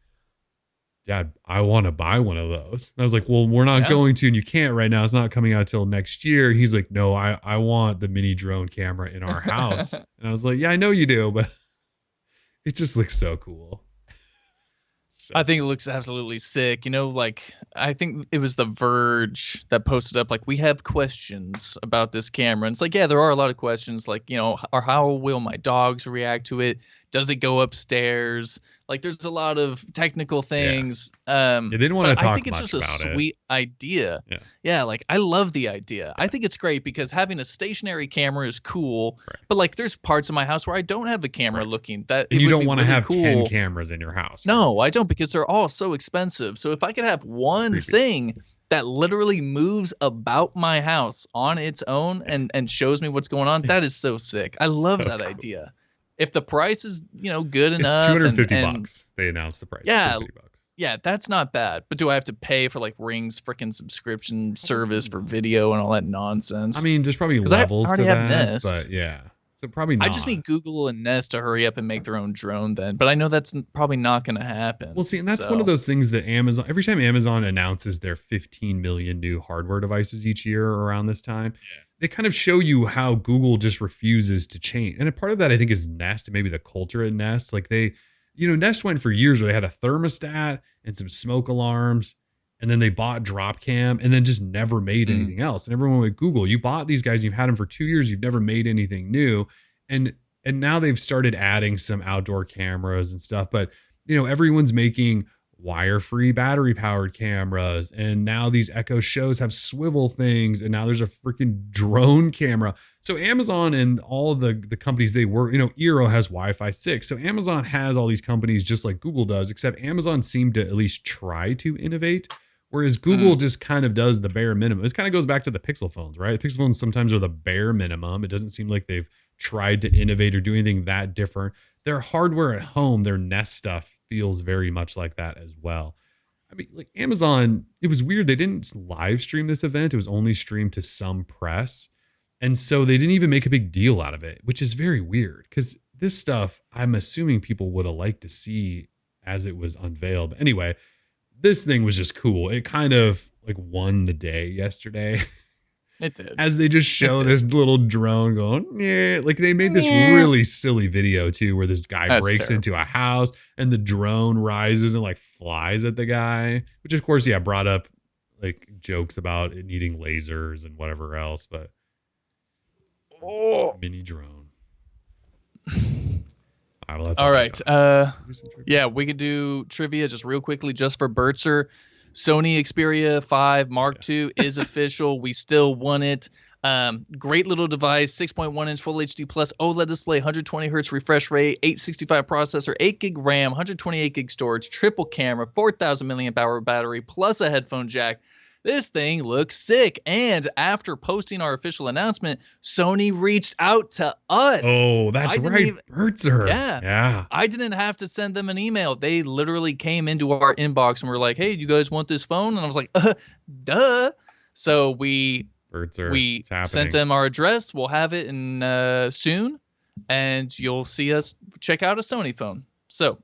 Dad, I want to buy one of those. And I was like, well, we're not Yeah. going to, and you can't right now. It's not coming out till next year. He's like, no, I want the mini drone camera in our house. And I was like, yeah, I know you do, but it just looks so cool. So, I think it looks absolutely sick. Like, I think it was The Verge that posted up, like, we have questions about this camera. And it's like, yeah, there are a lot of questions, like, or how will my dogs react to it? Does it go upstairs? Like, there's a lot of technical things. they didn't want to But I talk think it's much just a about it. sweet idea. Yeah. Yeah, like, I love the idea. I think it's great because having a stationary camera is cool. Right. But, like, there's parts of my house where I don't have a camera Right. looking. That And it you would don't be want to really have cool. 10 cameras in your house. No, I don't, because they're all so expensive. So if I could have one Creepy. thing that literally moves about my house on its own and shows me what's going on, that is so sick. I love So that cool. idea. If the price is, good It's enough, 250 and bucks. They announced the price. Yeah. 250 bucks. yeah, that's not bad. But do I have to pay for, like, Ring's freaking subscription service for video and all that nonsense? I mean, there's probably 'Cause I levels to already have that, Nest. but yeah. So probably not. I just need Google and Nest to hurry up and make their own drone then. But I know that's probably not going to happen. Well, see, and that's one of those things that Amazon, every time Amazon announces their 15 million new hardware devices each year around this time, they kind of show you how Google just refuses to change. And a part of that, I think, is Nest and maybe the culture at Nest. Like, Nest went for years where they had a thermostat and some smoke alarms, and then they bought Dropcam and then just never made anything else. And everyone went, Google, you bought these guys, you've had them for 2 years, you've never made anything new. And now they've started adding some outdoor cameras and stuff, but everyone's making wire-free battery-powered cameras, and now these Echo Shows have swivel things, and now there's a freaking drone camera. So Amazon and all the companies they work, Eero has Wi-Fi 6. So Amazon has all these companies just like Google does, except Amazon seemed to at least try to innovate, Whereas Google just kind of does the bare minimum. It kind of goes back to the Pixel phones, right? Pixel phones sometimes are the bare minimum. It doesn't seem like they've tried to innovate or do anything that different. Their hardware at home, their Nest stuff feels very much like that as well. I mean, like Amazon, it was weird. They didn't live stream this event. It was only streamed to some press. And so they didn't even make a big deal out of it, which is very weird because this stuff, I'm assuming people would have liked to see as it was unveiled. But anyway, this thing was just cool. It kind of like won the day yesterday. It did. As they just show this little drone going, yeah. Like they made this really silly video too, where this guy breaks into a house and the drone rises and like flies at the guy, which of course, brought up like jokes about it needing lasers and whatever else, but mini drone. All right. Yeah, we could do trivia just real quickly, just for Bertzer. Sony Xperia 5 Mark II is official. We still won it. Great little device, 6.1-inch Full HD Plus OLED display, 120 hertz refresh rate, 865 processor, 8 gig RAM, 128 gig storage, triple camera, 4,000 milliamp hour battery, plus a headphone jack. This thing looks sick. And after posting our official announcement, Sony reached out to us. Oh, that's right. Bertzer. Yeah. I didn't have to send them an email. They literally came into our inbox and were like, hey, you guys want this phone? And I was like, duh. So we sent them our address. We'll have it in soon. And you'll see us check out a Sony phone. So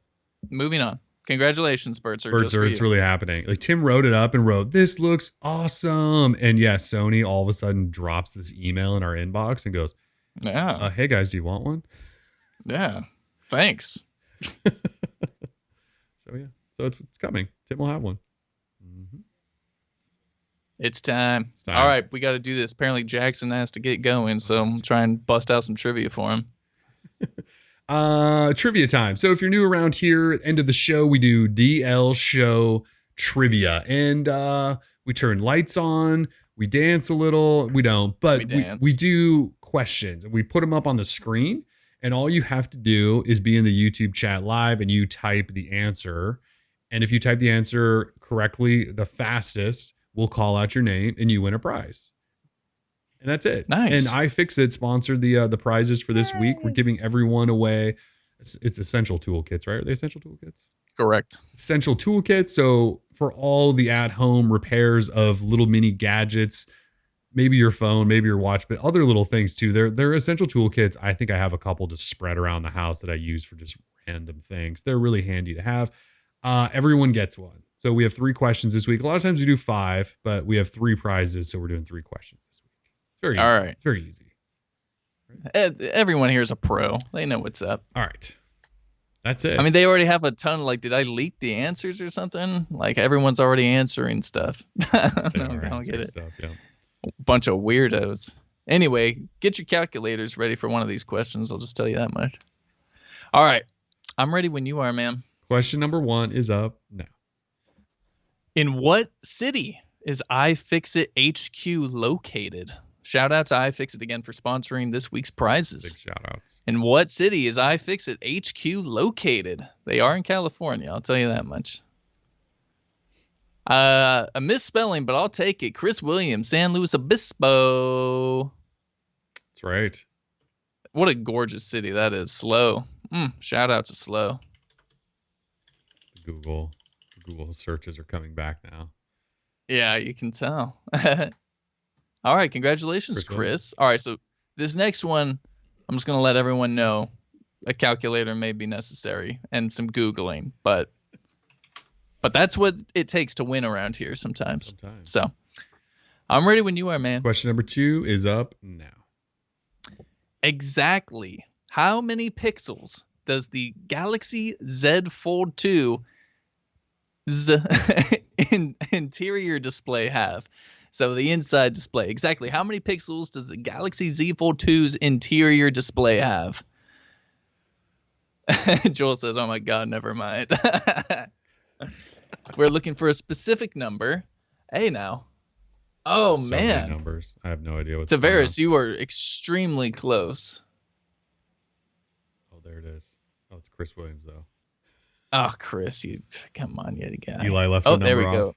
moving on. Congratulations, Bertzer. Bertzer, it's really happening. Like Tim wrote it up and wrote, this looks awesome. And yes, Sony all of a sudden drops this email in our inbox and goes, hey guys, do you want one? Yeah. Thanks. So it's coming. Tim will have one. Mm-hmm. It's time. All right, we got to do this. Apparently Jackson has to get going, so I'm trying to bust out some trivia for him. Trivia time. So if you're new around here, end of the show, we do DL show trivia, and we turn lights on, we dance a little, we don't, but we do questions and we put them up on the screen, and all you have to do is be in the YouTube chat live and you type the answer. And if you type the answer correctly, the fastest, we'll call out your name and you win a prize. And that's it. Nice. And iFixit sponsored the prizes for this week. We're giving everyone away. It's essential toolkits, right? Are they essential toolkits? Correct. Essential toolkits. So for all the at-home repairs of little mini gadgets, maybe your phone, maybe your watch, but other little things too. They're essential toolkits. I think I have a couple just spread around the house that I use for just random things. They're really handy to have. Everyone gets one. So we have 3 questions this week. A lot of times we do 5, but we have 3 prizes, so we're doing 3 questions this week. All right. It's very easy. Right? Everyone here is a pro. They know what's up. All right. That's it. I mean, they already have a ton. Like, did I leak the answers or something? Like, everyone's already answering stuff. I don't get it. Stuff, yeah. A bunch of weirdos. Anyway, get your calculators ready for one of these questions. I'll just tell you that much. All right. I'm ready when you are, ma'am. Question number 1 is up now. In what city is iFixit HQ located? Shout out to iFixit again for sponsoring this week's prizes. Big shout outs. In what city is iFixit HQ located? They are in California, I'll tell you that much. A misspelling, but I'll take it. Chris Williams, San Luis Obispo. That's right. What a gorgeous city that is. Slow. Shout out to Slow. Google searches are coming back now. Yeah, you can tell. All right, congratulations, Chris. All right, so this next one, I'm just going to let everyone know a calculator may be necessary and some Googling, but that's what it takes to win around here sometimes. So I'm ready when you are, man. Question number 2 is up now. Exactly how many pixels does the Galaxy Z Fold 2 interior display have? So the inside display, exactly how many pixels does the Galaxy Z Fold 2's interior display have? Joel says, oh my God, never mind. We're looking for a specific number. Hey, now. Oh, so man. Many numbers. I have no idea what's Tavares, you are extremely close. Oh, there it is. Oh, it's Chris Williams, though. Oh, Chris, you come on yet again. Eli left Oh, a number there we off. go.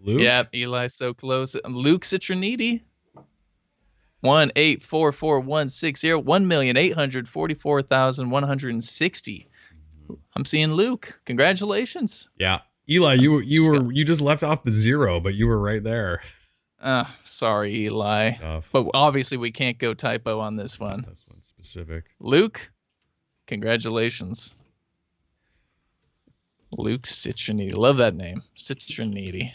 Luke? Yep, Eli's so close. Luke Citroniti. 1844160 1,844,160. I'm seeing Luke. Congratulations. Yeah. Eli, you just left off the 0, but you were right there. Sorry, Eli. Tough. But obviously we can't go typo on this one. Not this one specific. Luke, congratulations. Luke Citroniti. Love that name. Citroniti.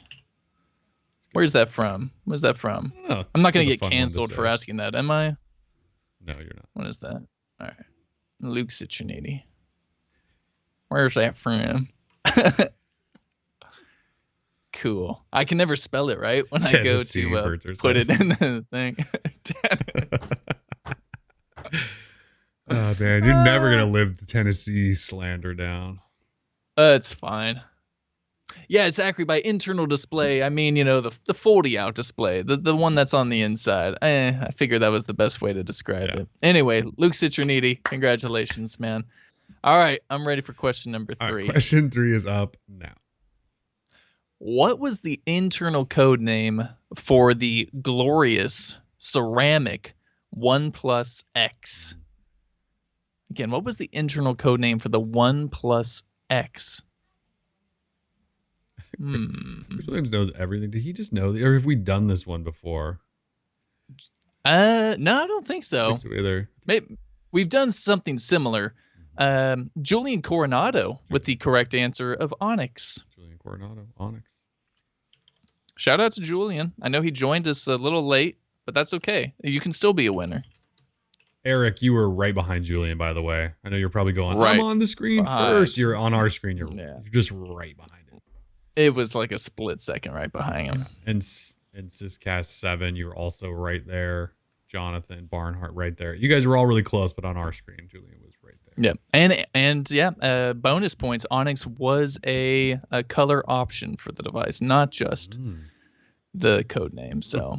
Where's that from? Where's that from? I'm not going to get canceled for asking that, am I? No, you're not. What is that? All right. Luke Citroniti. Where's that from? Cool. I can never spell it right when I go to put it in the thing. Tennis. Oh, man. You're never going to live the Tennessee slander down. It's fine. Yeah, Zachary, by internal display, I mean, the foldy out display, the one that's on the inside. I figured that was the best way to describe it. Anyway, Luke Citroniti, congratulations, man. All right, I'm ready for question number 3. Right, question 3 is up now. What was the internal code name for the glorious ceramic OnePlus X? Again, what was the internal code name for the OnePlus X? Chris Williams knows everything. Did he just know that, or have we done this one before? No, I don't think so. I don't think so either. Maybe we've done something similar. Julian Coronado with the correct answer of Onyx. Julian Coronado, Onyx. Shout out to Julian. I know he joined us a little late, but that's okay. You can still be a winner. Eric, you were right behind Julian, by the way. I know you're probably going, right I'm on the screen first. You're on our screen. You're just right behind it. It was like a split second right behind him. And Syscast 7, you were also right there. Jonathan Barnhart right there. You guys were all really close, but on our screen, Julian was right there. Yeah, and bonus points. Onyx was a color option for the device, not just the code name. So,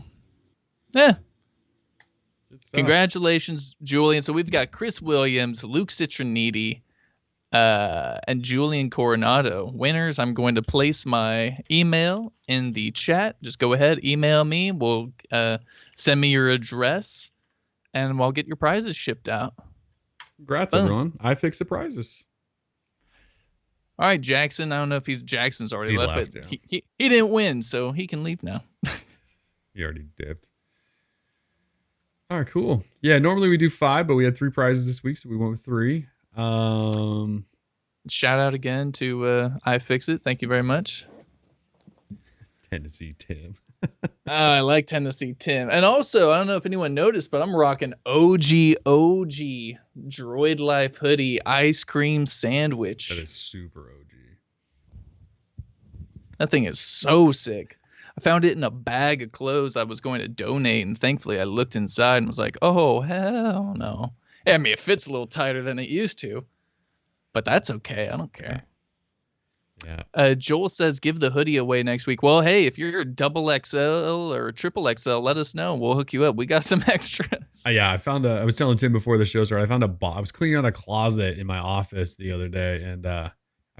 congratulations, Julian. So we've got Chris Williams, Luke Citroniti, and Julian Coronado winners. I'm going to place my email in the chat. Just go ahead, email me. We'll send me your address, and I'll get your prizes shipped out. Congrats, everyone. iFixit prizes. All right, Jackson. I don't know if Jackson's already left, but he didn't win, so he can leave now. He already dipped. All right, cool. Yeah, normally we do 5, but we had 3 prizes this week, so we went with 3. Shout out again to iFixit. Thank you very much. Tennessee Tim. I like Tennessee Tim. And also, I don't know if anyone noticed, but I'm rocking OG Droid Life hoodie ice cream sandwich. That is super OG. That thing is so sick. I found it in a bag of clothes I was going to donate, and thankfully I looked inside and was like, oh, hell no. I mean, it fits a little tighter than it used to, but that's okay. I don't care. Yeah. Joel says, give the hoodie away next week. Well, hey, if you're double XL or triple XL, let us know. We'll hook you up. We got some extras. Yeah, I was telling Tim before the show started, I found I was cleaning out a closet in my office the other day, and I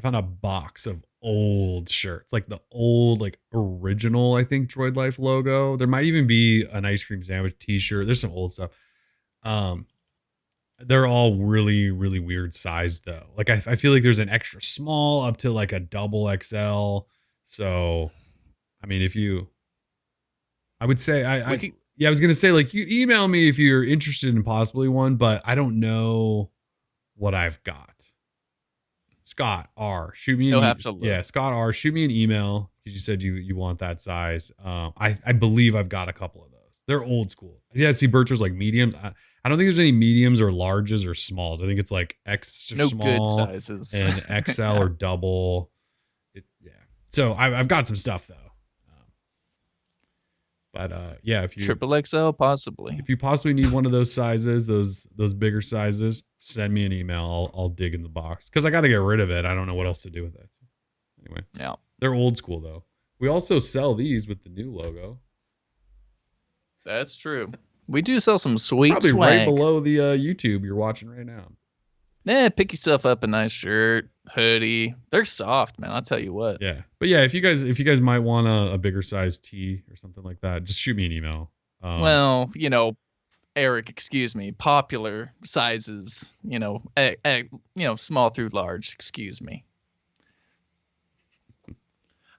found a box of old shirts, like the old, like original, I think, Droid Life logo. There might even be an ice cream sandwich t-shirt. There's some old stuff. They're all really, really weird size though. Like I feel like there's an extra small up to like a double XL. So, I mean, I would say I was going to say, like, you email me if you're interested in possibly one, but I don't know what I've got. Scott R, shoot me Scott R, shoot me an email because you said you want that size. I believe I've got a couple of those. They're old school. Yeah, see, Bircher's like mediums. I don't think there's any mediums or larges or smalls. I think it's like extra small, good sizes, and XL or double. So I've got some stuff though. But yeah, if you triple XL possibly, if you possibly need one of those sizes, those bigger sizes, send me an email. I'll dig in the box because I got to get rid of it. I don't know what else to do with it. Anyway, yeah, they're old school though. We also sell these with the new logo. That's true. We do sell some sweet probably swag. Right below the YouTube you're watching right now. Pick yourself up a nice shirt, hoodie. They're soft, man. I'll tell you what. Yeah. But yeah, if you guys might want a bigger size tee or something like that, just shoot me an email. Well, Eric, excuse me, popular sizes, small through large, excuse me.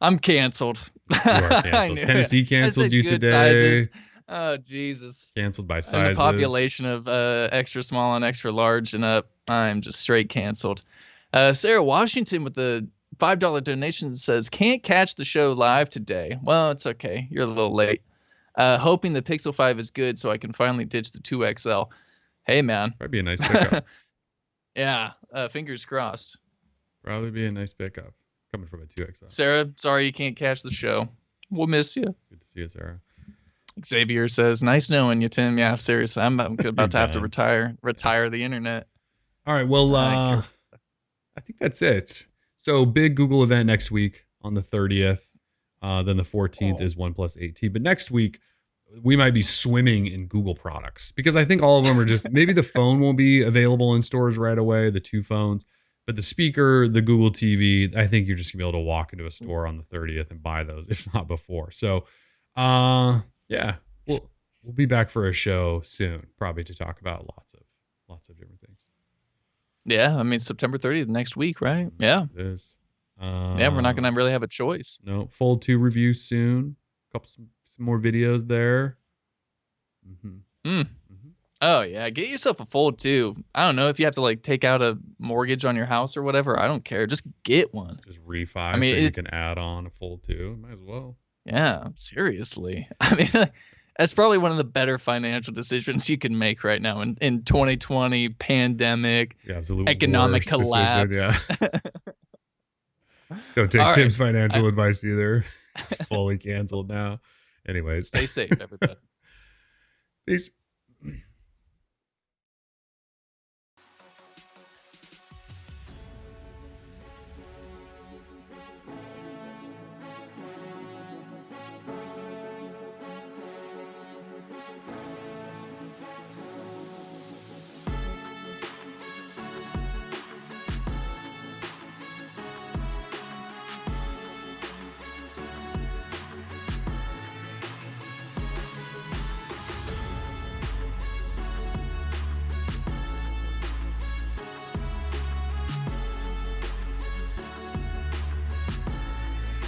I'm canceled. You are canceled. Tennessee canceled you today. Sizes. Oh, Jesus. Canceled by sizes. And the population of extra small and extra large and up, I'm just straight canceled. Sarah Washington with the $5 donation says, can't catch the show live today. Well, it's okay. You're a little late. Hoping the Pixel 5 is good so I can finally ditch the 2XL. Hey, man. Probably be a nice pickup. Yeah. Fingers crossed. Probably be a nice pickup coming from a 2XL. Sarah, sorry you can't catch the show. We'll miss you. Good to see you, Sarah. Xavier says, nice knowing you, Tim. Yeah, seriously. I'm about to have to retire the internet. All right. Well, I think that's it. So big Google event next week on the 30th. Then the 14th is OnePlus 8T. But next week, we might be swimming in Google products because I think all of them are just, maybe the phone won't be available in stores right away, the two phones, but the speaker, the Google TV, I think you're just gonna be able to walk into a store on the 30th and buy those, if not before. So, yeah, we'll be back for a show soon, probably to talk about lots of different things. Yeah, I mean September 30th next week, right? Yeah, it is. Yeah, we're not gonna really have a choice. No, Fold 2 review soon. Some more videos there. Oh yeah, get yourself a Fold 2. I don't know if you have to like take out a mortgage on your house or whatever. I don't care. Just get one. Just refi. I mean, so you can add on a Fold 2. Might as well. Yeah, seriously. I mean, that's probably one of the better financial decisions you can make right now in 2020 pandemic, economic collapse. Yeah. Don't take Tim's financial advice either. It's fully canceled now. Anyways, stay safe, everybody. Peace.